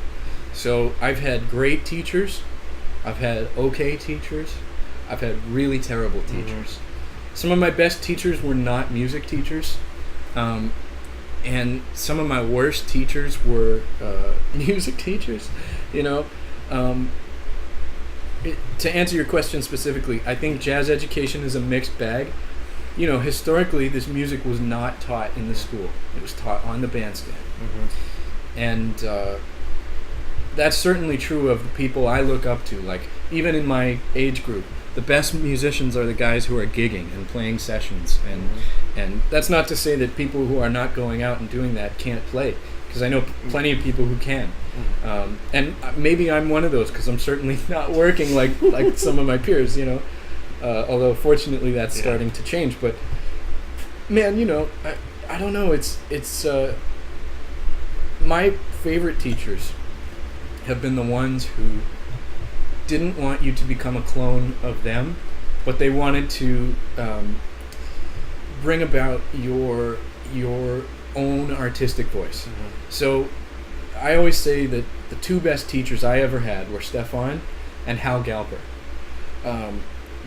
So I've had great teachers, I've had okay teachers, I've had really terrible teachers. Some of my best teachers were not music teachers, and some of my worst teachers were music teachers. To answer your question specifically, I think jazz education is a mixed bag. Historically, this music was not taught in the school. It was taught on the bandstand. And that's certainly true of the people I look up to. Like, even in my age group, the best musicians are the guys who are gigging and playing sessions. And that's not to say that people who are not going out and doing that can't play, because I know plenty of people who can. And maybe I'm one of those, because I'm certainly not working like some of my peers, although fortunately that's starting to change. But man, I don't know, it's my favorite teachers have been the ones who didn't want you to become a clone of them, but they wanted to bring about your own artistic voice. So I always say that the two best teachers I ever had were Stefan and Hal Galper.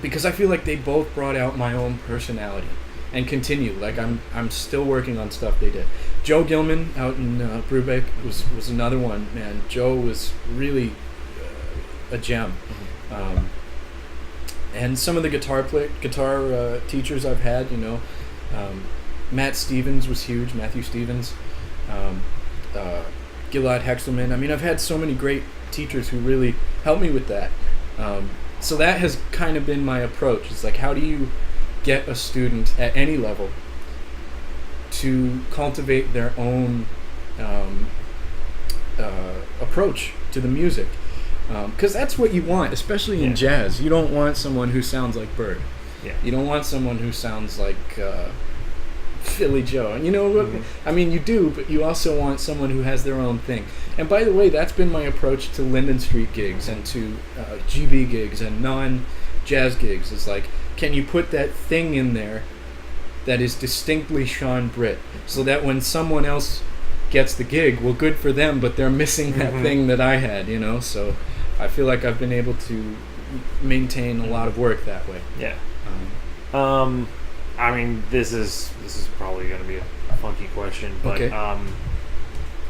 Because I feel like they both brought out my own personality and continue. Like, I'm still working on stuff they did. Joe Gilman out in Brubeck was another one. Man, Joe was really a gem. And some of the guitar teachers I've had, Matt Stevens was huge. Matthew Stevens, Gilad Hexelman. I mean, I've had so many great teachers who really helped me with that. So that has kind of been my approach. It's like, how do you get a student at any level to cultivate their own approach to the music? Because that's what you want, especially in jazz. You don't want someone who sounds like Bird. You don't want someone who sounds like Philly Joe. And you know what? I mean, you do, but you also want someone who has their own thing. And by the way, that's been my approach to Linden Street gigs and to GB gigs and non-jazz gigs. Is like, can you put that thing in there that is distinctly Sean Britt, so that when someone else gets the gig, well, good for them, but they're missing that thing that I had, you know? So I feel like I've been able to maintain a lot of work that way. Yeah. I mean, this is probably going to be a funky question, but okay.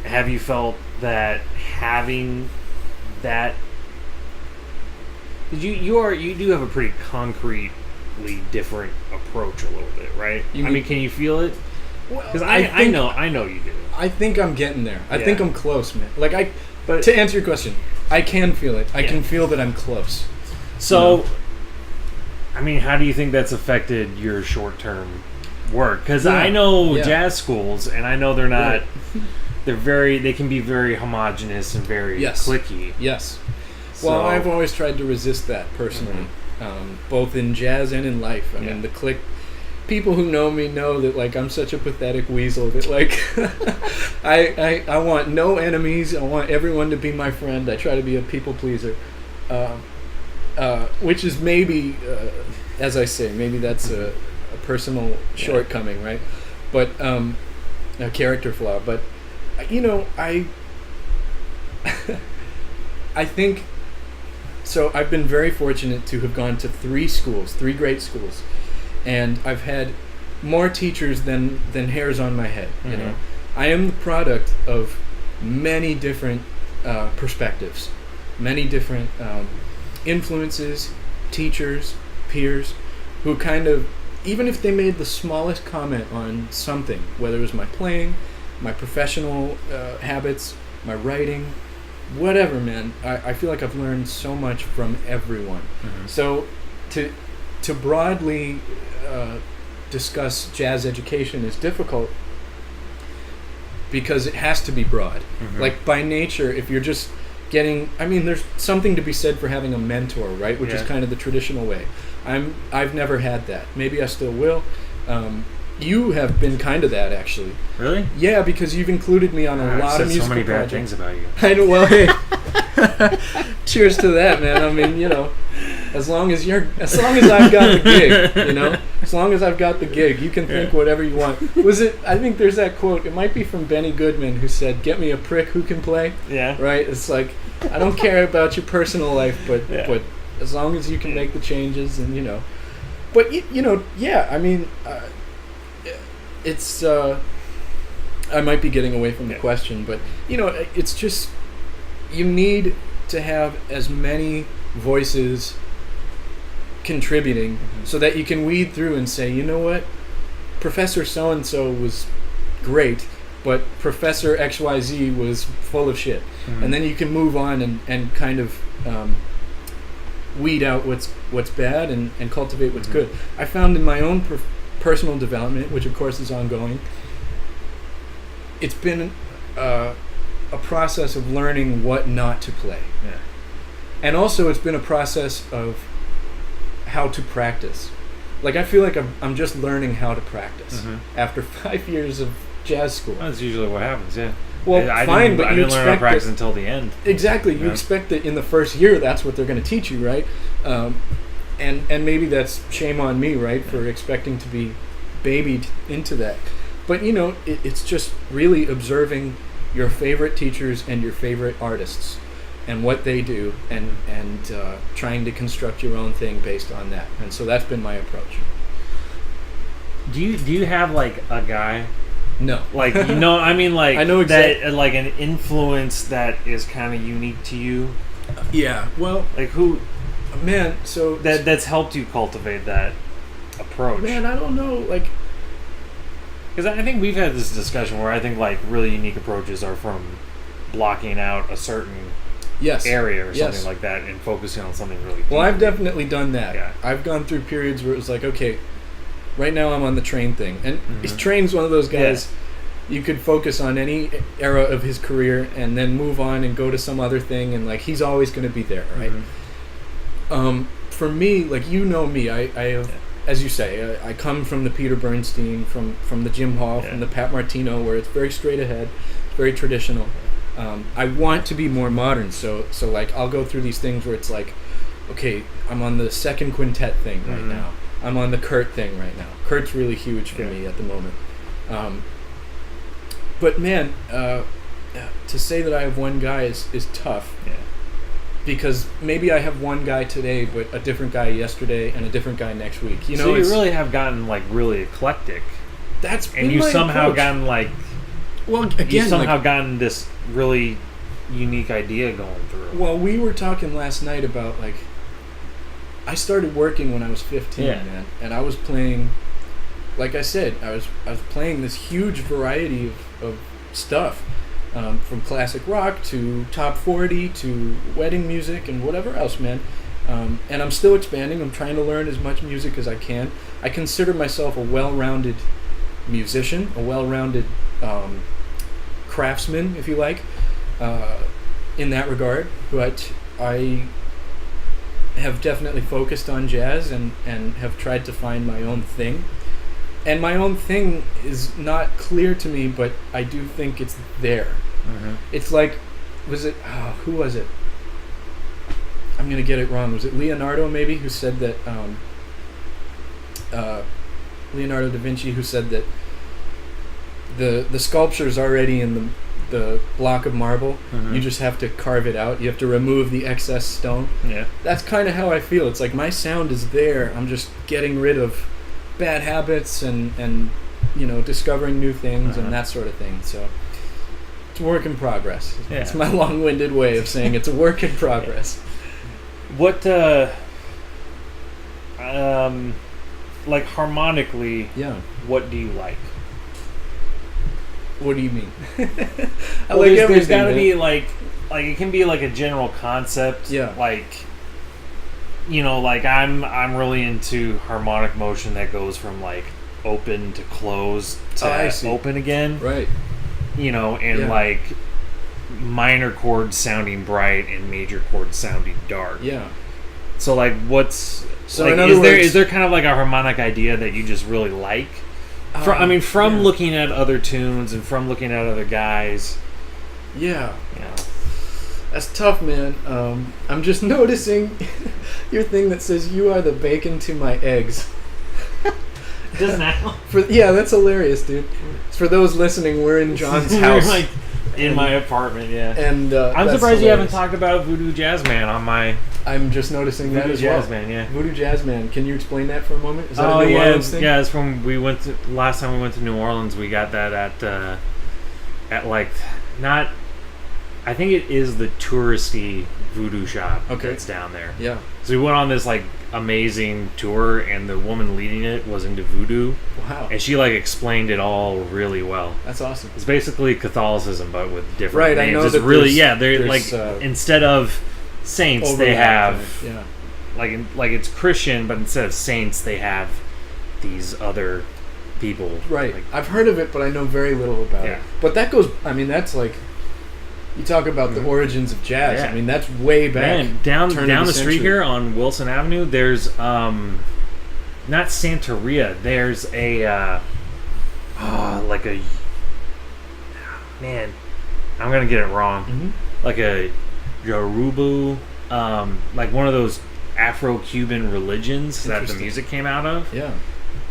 Have you felt that having that, you do have a pretty concretely different approach a little bit, right? I mean, can you feel it? Because I know you do. I think I'm getting there. I think I'm close, man. Like but to answer your question, I can feel it. I can feel that I'm close. So, you know? I mean, how do you think that's affected your short-term work? Because I know jazz schools, and I know they're not. Right. They can be very homogenous and very cliquey. Yes. So, well, I've always tried to resist that personally, both in jazz and in life. I mean, the clique. People who know me know that, like, I'm such a pathetic weasel that, like, I want no enemies. I want everyone to be my friend. I try to be a people pleaser, which is maybe, as I say, maybe that's a personal shortcoming, right? But a character flaw. But you know, I think so. I've been very fortunate to have gone to three great schools. And I've had more teachers than hairs on my head. You know, I am the product of many different perspectives, many different influences, teachers, peers, who kind of, even if they made the smallest comment on something, whether it was my playing, my professional habits, my writing, whatever, man, I feel like I've learned so much from everyone. So to broadly discuss jazz education is difficult because it has to be broad. Like, by nature, if you're just getting, I mean, there's something to be said for having a mentor, right? Which is kind of the traditional way. I've never had that. Maybe I still will. You have been kind of that, actually. Really? Yeah, because you've included me on a lot of musical projects. So many bad things about you. I know. Well, hey, cheers to that, man. I mean, you know, as long as I've got the gig, you know, as long as I've got the gig, you can think whatever you want. Was it? I think there's that quote. It might be from Benny Goodman, who said, "Get me a prick who can play." Yeah. Right. It's like, I don't care about your personal life, but as long as you can make the changes, and you know, but you know, I mean. It's I might be getting away from the question, but you know, it's just, you need to have as many voices contributing so that you can weed through and say, you know what, Professor so-and-so was great, but Professor XYZ was full of shit. And then you can move on and kind of weed out what's bad and cultivate what's good. I found in my own personal development, which of course is ongoing, it's been a process of learning what not to play. And also it's been a process of how to practice. Like, I feel like I'm just learning how to practice after 5 years of jazz school. That's usually what happens, Well, I fine, but I you didn't learn how to practice until the end. Exactly. You expect that in the first year that's what they're going to teach you, right? And maybe that's shame on me, right, for expecting to be babied into that. But, you know, it's just really observing your favorite teachers and your favorite artists and what they do, and trying to construct your own thing based on that. And so that's been my approach. Do you have, like, a guy? No. Like, you know, I mean, like, I know exactly. That, like, an influence that is kind of unique to you? Yeah. Well, like, who... Man, so... That's helped you cultivate that approach. Man, I don't know, like... Because I think we've had this discussion where I think, like, really unique approaches are from blocking out a certain area or something like that and focusing on something really deep. Well, I've definitely done that. Yeah. I've gone through periods where it was like, okay, right now I'm on the Train thing. And Train's one of those guys, you could focus on any era of his career and then move on and go to some other thing, and, like, he's always going to be there, right? For me, like, you know me, I have as you say, I come from the Peter Bernstein, from the Jim Hall, from the Pat Martino, where it's very straight ahead, very traditional. I want to be more modern, so like I'll go through these things where it's like, okay, I'm on the second quintet thing right now. I'm on the Kurt thing right now. Kurt's really huge for me at the moment. But man, to say that I have one guy is tough. Yeah. Because maybe I have one guy today, but a different guy yesterday, and a different guy next week. You know, so you really have gotten like really eclectic. That's been and you my somehow approach. Gotten like. Well, again, you somehow gotten this really unique idea going through. Well, we were talking last night about like. I started working when I was 15, man, and I was playing. Like I said, I was playing this huge variety of stuff. From classic rock to top 40 to wedding music and whatever else, man. And I'm still expanding. I'm trying to learn as much music as I can. I consider myself a well-rounded musician, a well-rounded craftsman, if you like, in that regard. But I have definitely focused on jazz and have tried to find my own thing. And my own thing is not clear to me, but I do think it's there. Mm-hmm. It's like, who was it? I'm going to get it wrong. Was it Leonardo, maybe, who said that, Leonardo da Vinci, who said that the sculpture's already in the block of marble. Mm-hmm. You just have to carve it out. You have to remove the excess stone. Yeah. That's kind of how I feel. It's like my sound is there. I'm just getting rid of bad habits and you know, discovering new things and that sort of thing. So it's a work in progress. Yeah. It's my long-winded way of saying it's a work in progress. What like harmonically, what do you like? What do you mean? I like everything. There's got to be like it can be like a general concept. Yeah. Like, you know, like I'm really into harmonic motion that goes from like open to close to open again. Right. You know, and like minor chords sounding bright and major chords sounding dark. Yeah. So like what's so like, is there kind of like a harmonic idea that you just really like? From looking at other tunes and from looking at other guys. Yeah. Yeah. That's tough, man. I'm just noticing your thing that says you are the bacon to my eggs. Does now? That's hilarious, dude. For those listening, we're in John's house. Like in my apartment, And I'm surprised you haven't talked about Voodoo Jazz Man on my... I'm just noticing that as well. Voodoo Jazz Man, yeah. Voodoo Jazz Man. Can you explain that for a moment? Is that a New Orleans thing? Yeah, it's from last time we went to New Orleans, we got that at like, not... I think it is the touristy voodoo shop that's down there. Yeah. So we went on this like amazing tour, and the woman leading it was into voodoo. Wow. And she like explained it all really well. That's awesome. It's basically Catholicism, but with different names. I know it's that really they're like instead of saints they have like it's Christian, but instead of saints they have these other people. Right. Like, I've heard of it, but I know very little about it. But that goes. I mean, that's like. You talk about the origins of jazz. Yeah. I mean, that's way back. Man, down the street here on Wilson Avenue, there's not Santeria. There's a like a man. I'm gonna get it wrong. Mm-hmm. Like a Yoruba, like one of those Afro-Cuban religions that the music came out of. Yeah.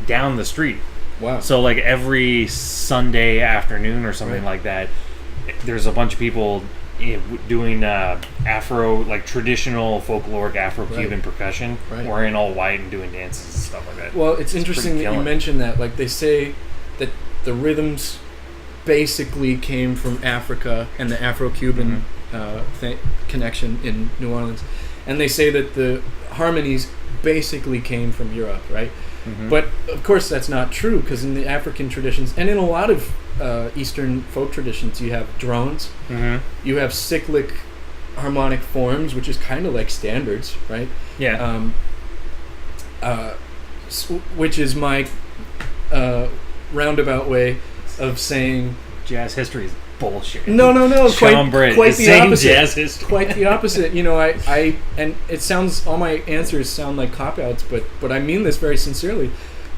Down the street. Wow. So like every Sunday afternoon or something like that. There's a bunch of people doing Afro, like traditional folkloric Afro-Cuban percussion, wearing all white and doing dances and stuff like that. Well, it's interesting that you mentioned that. Like they say that the rhythms basically came from Africa and the Afro-Cuban connection in New Orleans, and they say that the harmonies basically came from Europe, right? Mm-hmm. But of course that's not true, because in the African traditions and in a lot of Eastern folk traditions you have drones, you have cyclic harmonic forms, which is kind of like standards, right? Yeah. Which is my roundabout way of saying jazz history is Bullshit. No. Sean Britt Quite is the saying opposite. jazz history. Quite the opposite. You know, I and it sounds, all my answers sound like cop-outs, but I mean this very sincerely.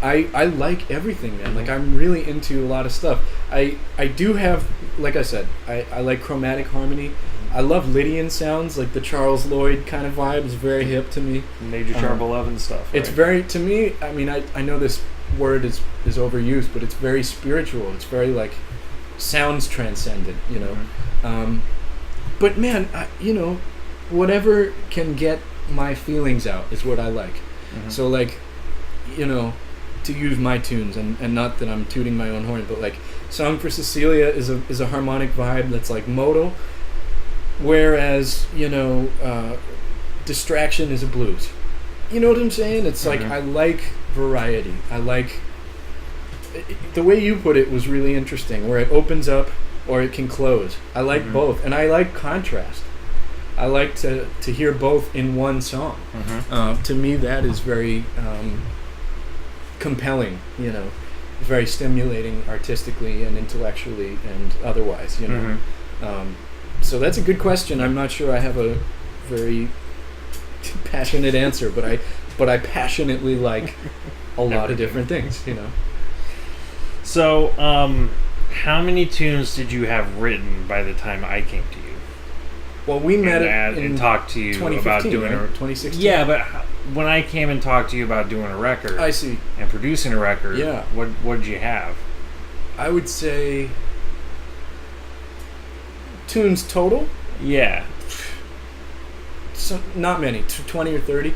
I like everything, man. Like, I'm really into a lot of stuff. I do have, like I said, I like chromatic harmony. I love Lydian sounds, like the Charles Lloyd kind of vibe is very hip to me. Major Sharp 11 stuff. It's right? very, to me, I mean, I know this word is overused, but it's very spiritual. It's very, like, sounds transcendent, you know. But man, you know, whatever can get my feelings out is what I like. So, like, you know, to use my tunes, and not that I'm tooting my own horn, but like Song for Cecilia is a harmonic vibe that's like modal, whereas, you know, Distraction is a blues. You know what I'm saying? It's like, I like variety. I like the way you put it was really interesting, where it opens up or it can close. I like both, and I like contrast. I like to hear both in one song. To me, that is very compelling, you know, very stimulating artistically and intellectually and otherwise, you know. So that's a good question. I'm not sure I have a very passionate answer, but I passionately like a lot of different things, you know. So, how many tunes did you have written by the time I came to you? Well, we met and talked to you about doing right? 2016. Yeah, but when I came and talked to you about doing a record, I see, and producing a record, yeah, what did you have? I would say tunes total. Yeah, so not many, 20 or 30.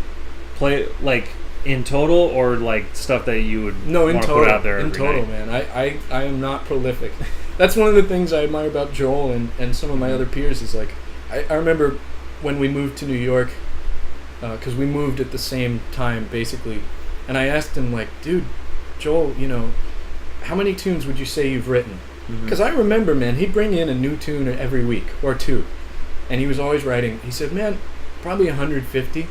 Play like in total, or like stuff that you would in total. Put out there in every total, night? Man. I am not prolific. That's one of the things I admire about Joel and some of my other peers is like, I remember when we moved to New York, because we moved at the same time basically, and I asked him, like, dude, Joel, you know, how many tunes would you say you've written? Because I remember, man, he'd bring in a new tune every week or two, and he was always writing. He said, man, probably 150.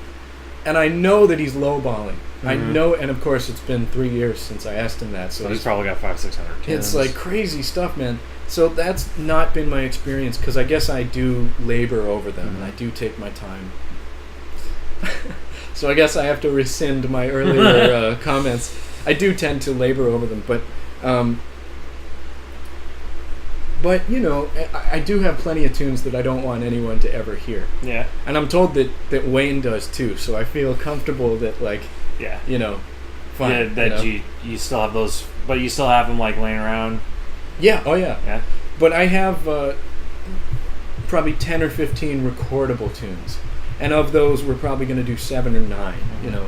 And I know that he's lowballing. I know, and of course it's been 3 years since I asked him that. So he's probably got 500-600 tunes. It's like crazy stuff, man. So that's not been my experience, because I guess I do labor over them, and I do take my time. So I guess I have to rescind my earlier comments. I do tend to labor over them, but you know, I do have plenty of tunes that I don't want anyone to ever hear. Yeah. And I'm told that Wayne does too, so I feel comfortable that, like, yeah, you know, fine. Yeah, that you still have those, but you still have them like laying around. Yeah. Oh yeah. Yeah. But I have probably 10 or 15 recordable tunes, and of those we're probably going to do 7 or 9. You know,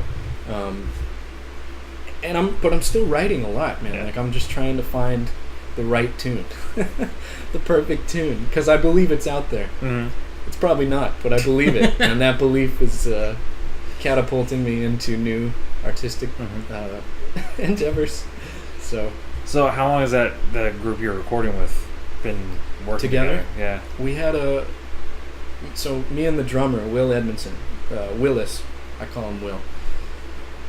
and I'm still writing a lot, man. Yeah. Like, I'm just trying to find the right tune, the perfect tune, because I believe it's out there. It's probably not, but I believe it, and that belief is catapulting me into new artistic endeavors. So how long has the group you're recording with been working together? Yeah, we had so me and the drummer, Will Edmondson, Willis, I call him Will.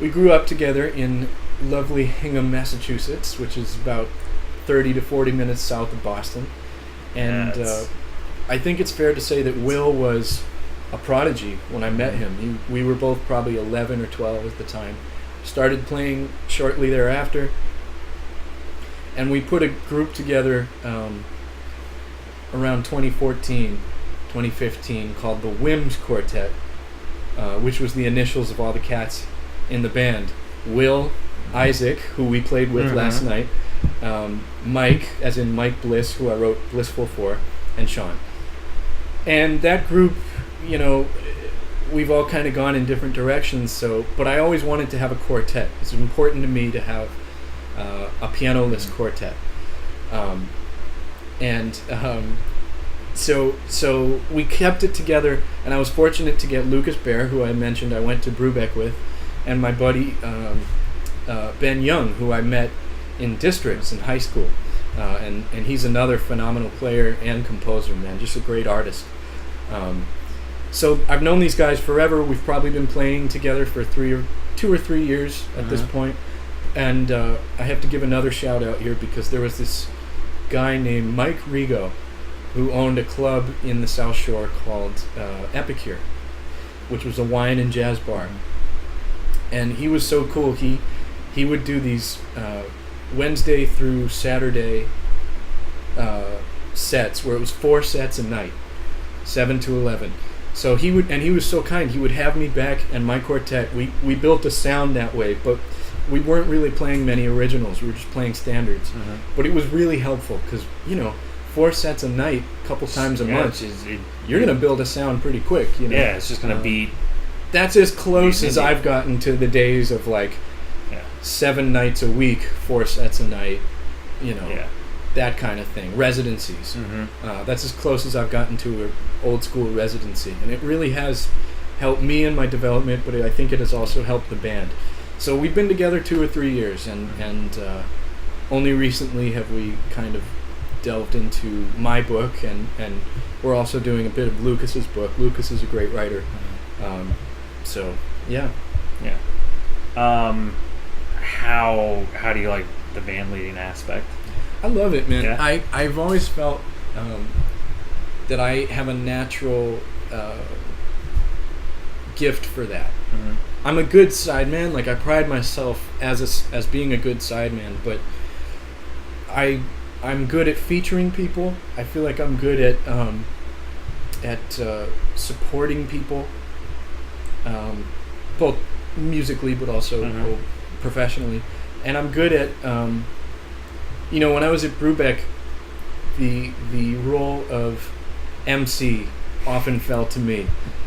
We grew up together in lovely Hingham, Massachusetts, which is about 30 to 40 minutes south of Boston. And I think it's fair to say that Will was a prodigy when I met him. We were both probably 11 or 12 at the time. Started playing shortly thereafter. And we put a group together around 2014, 2015 called the Whims Quartet, which was the initials of all the cats in the band. Will, Isaac, who we played with last night, Mike, as in Mike Bliss, who I wrote Blissful for, and Sean. And that group, you know, we've all kind of gone in different directions, but I always wanted to have a quartet. It's important to me to have a pianoless quartet. So we kept it together, and I was fortunate to get Lucas Baer, who I mentioned I went to Brubeck with, and my buddy Ben Young, who I met in districts in high school, and he's another phenomenal player and composer, man, just a great artist. So I've known these guys forever. We've probably been playing together for 2 or 3 years at this point. And I have to give another shout out here, because there was this guy named Mike Rigo, who owned a club in the South Shore called Epicure, which was a wine and jazz bar. And he was so cool. He would do these Wednesday through Saturday sets where it was 4 sets a night, 7 to 11. So he was so kind. He would have me back and my quartet. We built a sound that way, but we weren't really playing many originals. We were just playing standards. But it was really helpful because 4 sets a night, a couple times a month, you're gonna build a sound pretty quick. Yeah, it's just gonna beat. That's as close as I've gotten to the days of 7 nights a week, 4 sets a night. That kind of thing. Residencies. That's as close as I've gotten to an old school residency, and it really has helped me in my development. But I think it has also helped the band. So we've been together 2 or 3 years, and only recently have we kind of delved into my book, and we're also doing a bit of Lucas's book. Lucas is a great writer. So yeah. How do you like the band leading aspect? I love it, man. Yeah. I've always felt that I have a natural gift for that. I'm a good sideman. I pride myself as being a good sideman, but I'm good at featuring people. I feel like I'm good at supporting people, both musically but also professionally. And I'm good at when I was at Brubeck, the role of MC often fell to me.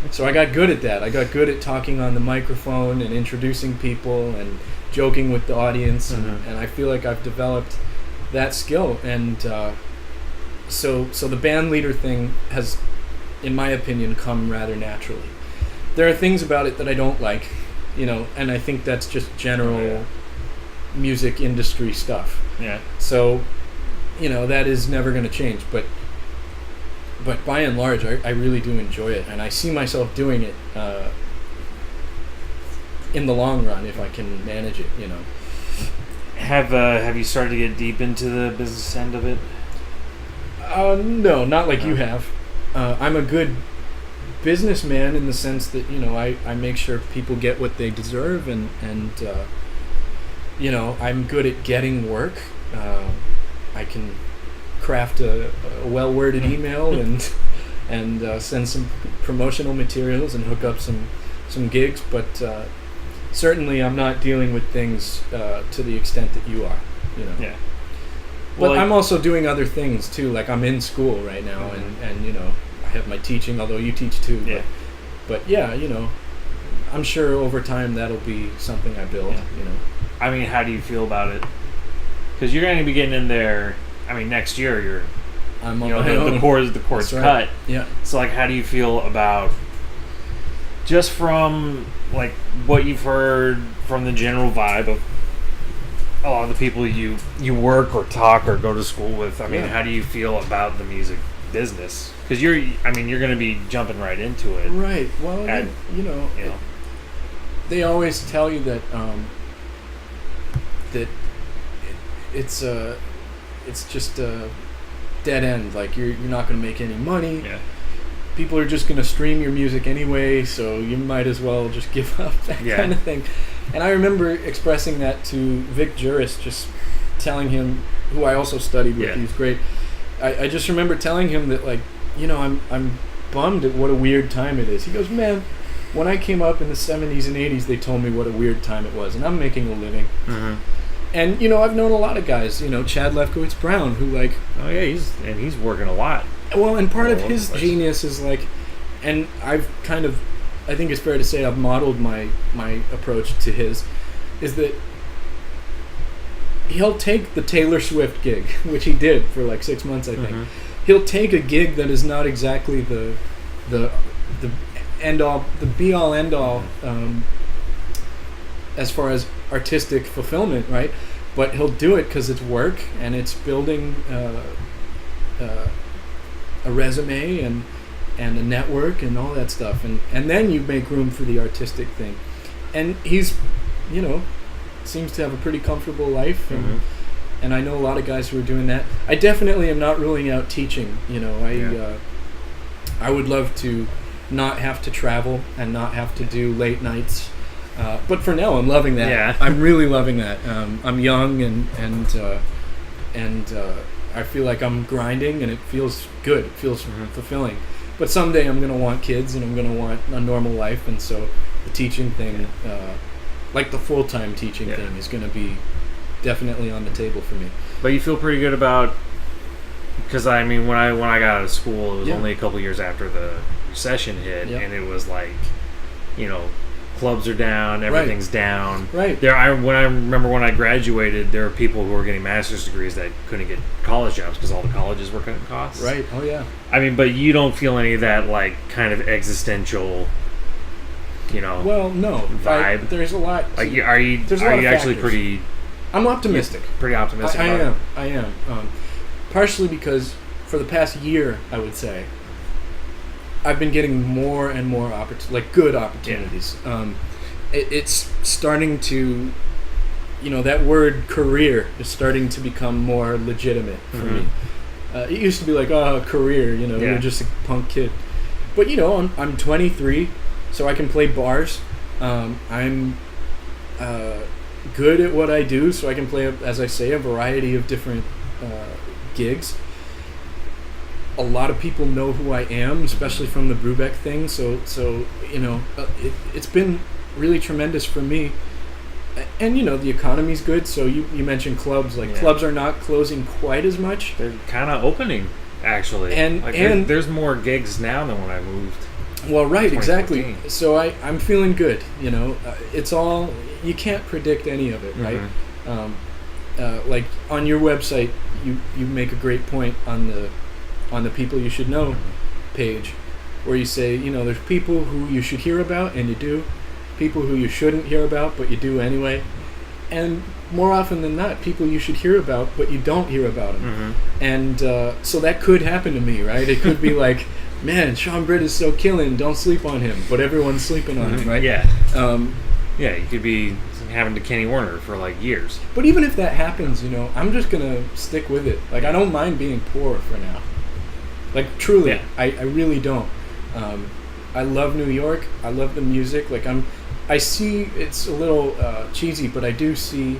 So I got good at that. I got good at talking on the microphone and introducing people and joking with the audience, and I feel like I've developed that skill. And so the band leader thing has, in my opinion, come rather naturally. There are things about it that I don't like, and I think that's just general music industry stuff. Yeah. So, that is never going to change. But by and large, I really do enjoy it, and I see myself doing it in the long run if I can manage it. Have you started to get deep into the business end of it? No, not like you have. I'm a good businessman in the sense that I make sure people get what they deserve, and I'm good at getting work. I can craft a well-worded email and send some promotional materials and hook up some gigs, but certainly I'm not dealing with things to the extent that you are. Yeah. But I'm also doing other things too. I'm in school right now, and I have my teaching, although you teach too. Yeah. But yeah, I'm sure over time that'll be something I build. I mean, how do you feel about it? Because you're going to be getting in there. I mean, next year I'm on my own. The chord's right. cut. Yeah. So how do you feel about just from what you've heard from the general vibe of a lot of the people you work or talk or go to school with? I mean, how do you feel about the music business? Because you're going to be jumping right into it. Right. Well, they always tell you that it's just a dead end. You're not going to make any money. Yeah. People are just going to stream your music anyway, so you might as well just give up, that kind of thing. And I remember expressing that to Vic Juris, just telling him, who I also studied with. He's great. I just remember telling him that I'm bummed at what a weird time it is. He goes, man, when I came up in the 70s and 80s, they told me what a weird time it was, and I'm making a living. And I've known a lot of guys, Chad Lefkowitz Brown, who he's working a lot. Well, and part of his genius is and I've I think it's fair to say I've modeled my approach to his, is that he'll take the Taylor Swift gig, which he did for 6 months, I think. He'll take a gig that is not exactly the end all, the be all end all, as far as artistic fulfillment, right? But he'll do it because it's work and it's building a resume and a network and all that stuff, and then you make room for the artistic thing. And he's seems to have a pretty comfortable life, and and I know a lot of guys who are doing that. I definitely am not ruling out teaching. I would love to not have to travel and not have to do late nights. But for now, I'm loving that. Yeah. I'm really loving that. I'm young and I feel like I'm grinding, and it feels good. It feels fulfilling. But someday I'm going to want kids, and I'm going to want a normal life, and so the teaching thing, like the full-time teaching thing, is going to be definitely on the table for me. But you feel pretty good about, because I mean, when I got out of school, it was only a couple years after the recession hit, and it was like, clubs are down, everything's down. Right. I remember when I graduated, there were people who were getting master's degrees that couldn't get college jobs because all the colleges were cutting costs. Right. Oh yeah. I mean, but you don't feel any of that like kind of existential, Well, no. vibe. There's a lot. Like, are you actually pretty? I'm optimistic. Pretty optimistic. I am. Partially because for the past year, I would say, I've been getting more and more good opportunities. It's starting to, that word career is starting to become more legitimate for me. It used to be like, career, you're just a punk kid. But, I'm 23, so I can play bars. I'm good at what I do, so I can play, as I say, a variety of different gigs. A lot of people know who I am, especially from the Brubeck thing. So it's been really tremendous for me. And the economy's good. So you mentioned clubs. Clubs are not closing quite as much. They're kind of opening, actually. And there's more gigs now than when I moved. Well, right, exactly. So I'm feeling good. It's all, you can't predict any of it, right? Like on your website, you make a great point on the People You Should Know page, where you say, there's people who you should hear about, and you do. People who you shouldn't hear about, but you do anyway. And more often than not, people you should hear about, but you don't hear about them. And so that could happen to me, right? It could be like, man, Sean Britt is so killing, don't sleep on him, but everyone's sleeping on him, right? Yeah. You could be having to Kenny Warner for like years. But even if that happens, I'm just going to stick with it. Like, I don't mind being poor for now. Like, truly, I really don't. I love New York. I love the music. Like, I see, it's a little cheesy, but I do see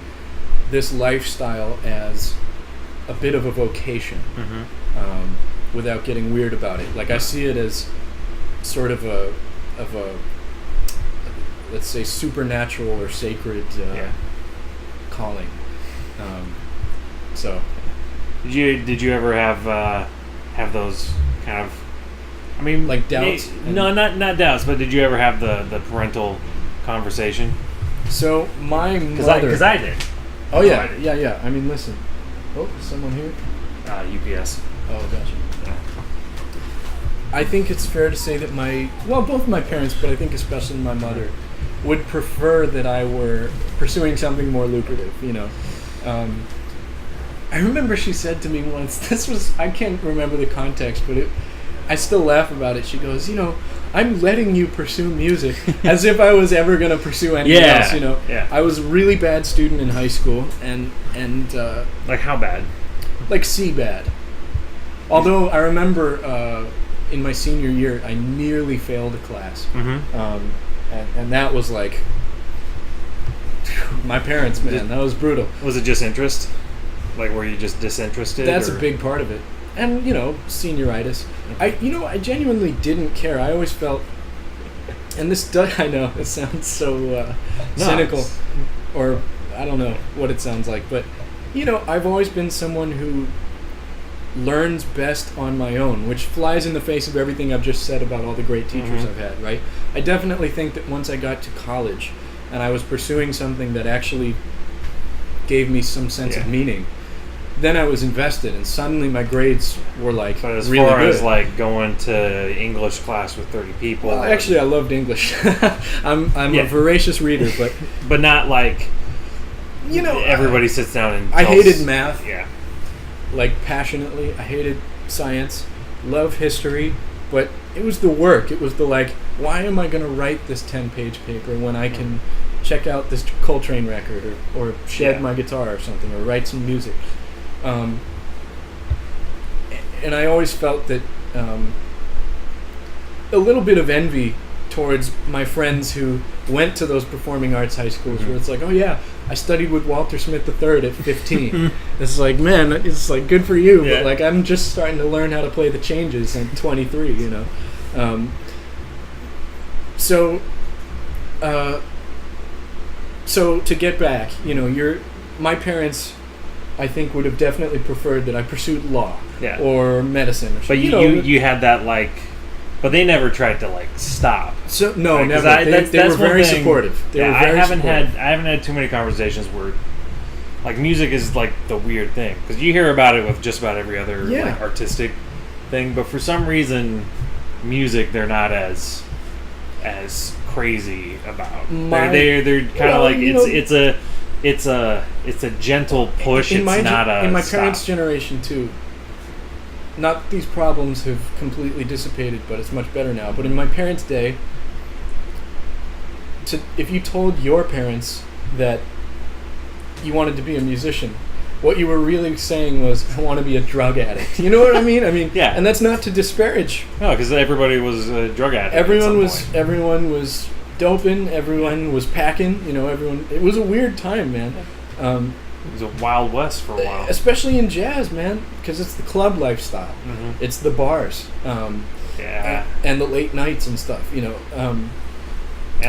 this lifestyle as a bit of a vocation, without getting weird about it. Like, I see it as sort of a let's say, supernatural or sacred calling. So, did you ever have those kind of, I mean, like doubts? No, not doubts, but did you ever have the parental conversation? So my mother, because I did. Oh yeah, yeah. I mean, listen. Oh, someone here. UPS. Oh, gotcha. Yeah. I think it's fair to say that both my parents, but I think especially my mother, would prefer that I were pursuing something more lucrative. I remember she said to me once, I can't remember the context, but I still laugh about it. She goes, I'm letting you pursue music, as if I was ever going to pursue anything else, Yeah. I was a really bad student in high school, and like how bad? Like C bad. Although I remember in my senior year, I nearly failed a class. And that was like, my parents, man, that was brutal. Was it just interest? Like, were you just disinterested? That's a big part of it. And, senioritis. I genuinely didn't care. I always felt, and this does, I know, it sounds so cynical, or I don't know what it sounds like, but, I've always been someone who learns best on my own, which flies in the face of everything I've just said about all the great teachers I've had, right? I definitely think that once I got to college and I was pursuing something that actually gave me some sense of meaning, then I was invested, and suddenly my grades were like but as really far good. As like going to English class with 30 people. Well, actually, I loved English. I'm a voracious reader, but not like everybody sits down and. I hated math. Yeah. Like passionately, I hated science, love history, but it was the work. It was the why am I going to write this 10-page paper when I can check out this Coltrane record, or shed my guitar or something, or write some music. And I always felt that a little bit of envy towards my friends who went to those performing arts high schools, where it's like, oh yeah, I studied with Walter Smith III at 15. It's like, man, it's like good for you, but like I'm just starting to learn how to play the changes at 23, you know. So to get back, you know, my parents, I think, would have definitely preferred that I pursued law or medicine. Or but you had that, like, but they never tried to, like, stop. So no, right? Never. They were very supportive. I haven't had too many conversations where, like, music is like the weird thing, because you hear about it with just about every other like artistic thing, but for some reason, music they're not as crazy about. They're kind of like it's a gentle push. In my stop. parents' generation too. Not these problems have completely dissipated, but it's much better now. But in my parents' day, if you told your parents that you wanted to be a musician, what you were really saying was, I want to be a drug addict. You know what I mean? Yeah. And that's not to disparage. No, because everybody was a drug addict. Everyone was doping. Everyone was packing. You know, it was a weird time, man. It was a Wild West for a while. Especially in jazz, man, because it's the club lifestyle. Mm-hmm. It's the bars. And the late nights and stuff, you know. And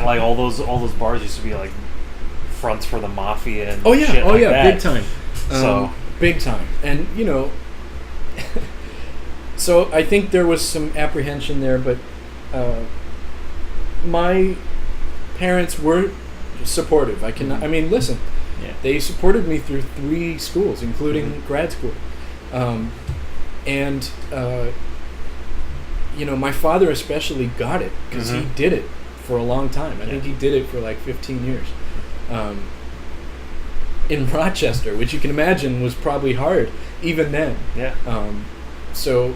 like all those bars used to be like fronts for the mafia and shit like that. Big time. Big time. And, you know, so I think there was some apprehension there, but my parents were supportive. I mean, listen, they supported me through 3 schools, including grad school. And you know, my father especially got it, because he did it for a long time. I think he did it for like 15 years. In Rochester, which you can imagine was probably hard even then. Yeah. So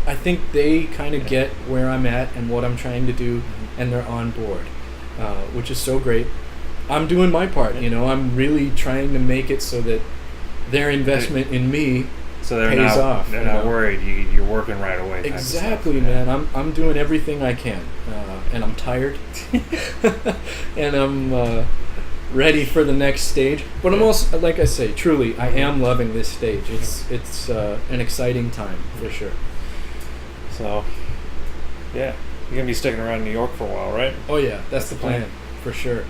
I think they kind of get where I'm at and what I'm trying to do, and they're on board, which is so great. I'm doing my part, you know. I'm really trying to make it so that their investment in me pays off. They're not worried. You're working right away. Exactly, man. I'm doing everything I can, and I'm tired, and I'm ready for the next stage. But I'm also, like I say, truly, I am loving this stage. It's an exciting time for sure. So, yeah, you're gonna be sticking around in New York for a while, right? Oh yeah, that's the plan for sure.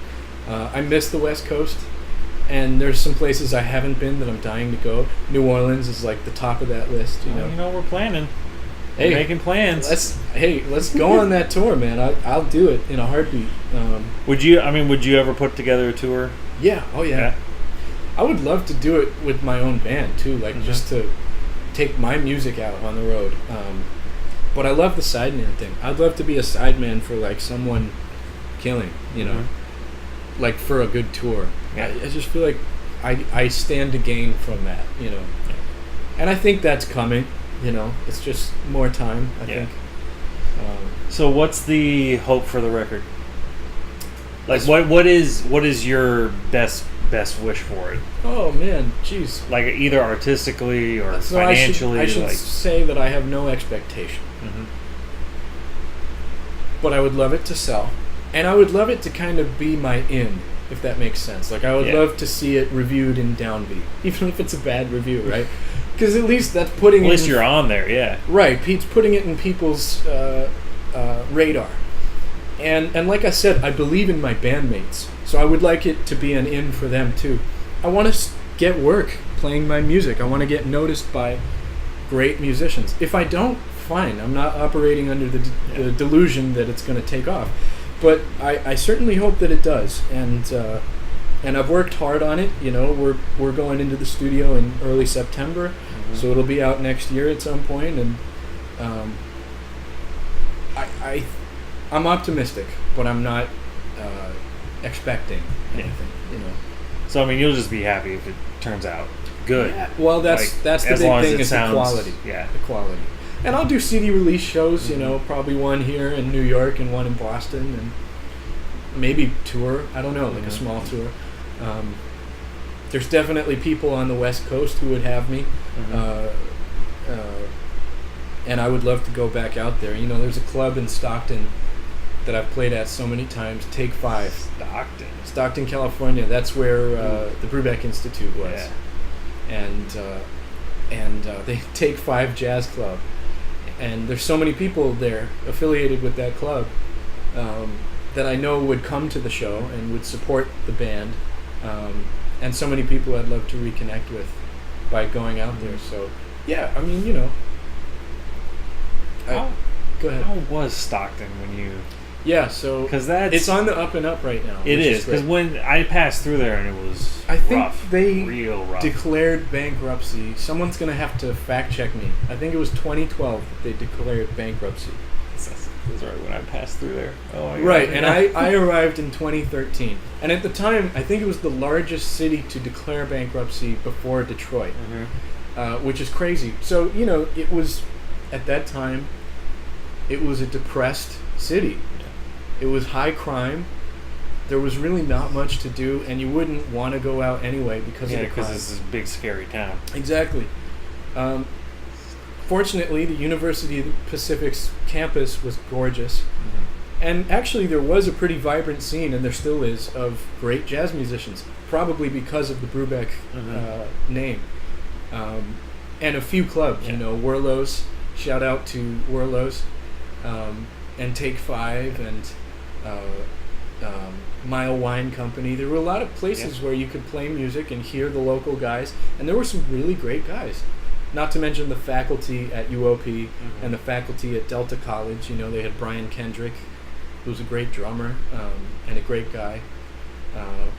I miss the West Coast, and there's some places I haven't been that I'm dying to go. New Orleans is like the top of that list. You know, we're planning. We're making plans. Let's go on that tour, man. I'll do it in a heartbeat. Would you ever put together a tour? Yeah. Oh yeah. I would love to do it with my own band too, like just to take my music out on the road. But I love the sideman thing. I'd love to be a sideman for like someone killing, you know, like for a good tour. Yeah. I just feel like I stand to gain from that, you know. Yeah. And I think that's coming, you know. It's just more time, I think. So what's the hope for the record? Like what is your best wish for it? Oh man, jeez. Like either artistically or financially. I should say that I have no expectation. Mm-hmm. But I would love it to sell, and I would love it to kind of be my in, if that makes sense. Like I would love to see it reviewed in Downbeat, even if it's a bad review, right? Because at least that's putting. At least you're on there, yeah. Right, Pete's putting it in people's radar. And like I said, I believe in my bandmates, so I would like it to be an in for them too. I want to get work playing my music. I want to get noticed by great musicians. If I don't, fine. I'm not operating under the delusion that it's going to take off. But I certainly hope that it does. And I've worked hard on it. You know, we're going into the studio in early September, so it'll be out next year at some point. And I'm optimistic, but I'm not expecting anything. You know. So I mean, you'll just be happy if it turns out good. Yeah. Well, that's the big thing is the quality. Yeah, the quality. And I'll do CD release shows. You know, probably one here in New York and one in Boston, and maybe tour. I don't know, like a small tour. There's definitely people on the West Coast who would have me, and I would love to go back out there. You know, there's a club in Stockton that I've played at so many times. Take 5. Stockton, California. That's where the Brubeck Institute was. Yeah. And they Take 5 Jazz Club. And there's so many people there affiliated with that club that I know would come to the show and would support the band. And so many people I'd love to reconnect with by going out there. So, yeah, I mean, you know. Go ahead. How was Stockton when you... Yeah, so it's on the up and up right now. It is, because when I passed through there and it was rough, they real rough. Declared bankruptcy. Someone's going to have to fact check me. I think it was 2012 that they declared bankruptcy. That's right, when I passed through there. Oh my God. Right, and I arrived in 2013. And at the time, I think it was the largest city to declare bankruptcy before Detroit, which is crazy. So, you know, it was, at that time, it was a depressed city. It was high crime. There was really not much to do, and you wouldn't want to go out anyway because of the crime. Yeah, because it's this big, scary town. Exactly. Fortunately, the University of the Pacific's campus was gorgeous. And actually, there was a pretty vibrant scene, and there still is, of great jazz musicians, probably because of the Brubeck name. And a few clubs, you know, Werlo's, shout out to Werlo's, and Take 5, and Mile Wine Company. There were a lot of places where you could play music and hear the local guys, and there were some really great guys. Not to mention the faculty at UOP and the faculty at Delta College. You know, they had Brian Kendrick, who was a great drummer and a great guy.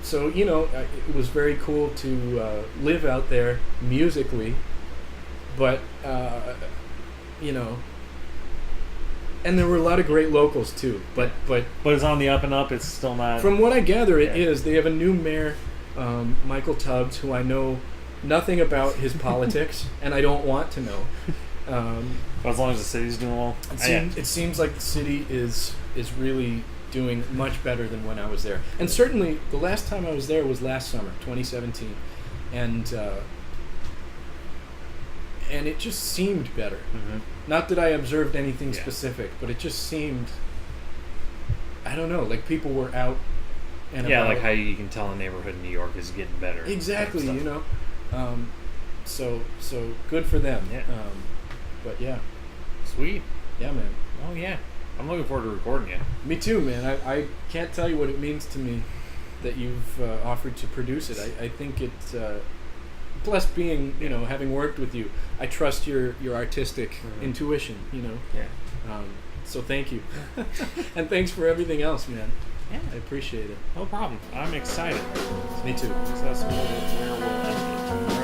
So, you know, it was very cool to live out there musically, but, you know, and there were a lot of great locals too. But it's on the up and up. It's still not. From what I gather, it is. They have a new mayor, Michael Tubbs, who I know nothing about his politics, and I don't want to know. As long as the city's doing well. It seems like the city is really doing much better than when I was there. And certainly, the last time I was there was last summer, 2017, and it just seemed better. Not that I observed anything specific, but it just seemed, I don't know, like people were out and about. Like how you can tell a neighborhood in New York is getting better. Exactly, you know. So good for them. Yeah. But yeah. Sweet. Yeah, man. Oh yeah. I'm looking forward to recording it. Me too, man. I can't tell you what it means to me that you've offered to produce it. I think it's plus being, you know, having worked with you, I trust your artistic intuition, you know. Yeah. So thank you. And thanks for everything else, man. Yeah. I appreciate it. No problem. I'm excited. Me too. So that's where we'll end it.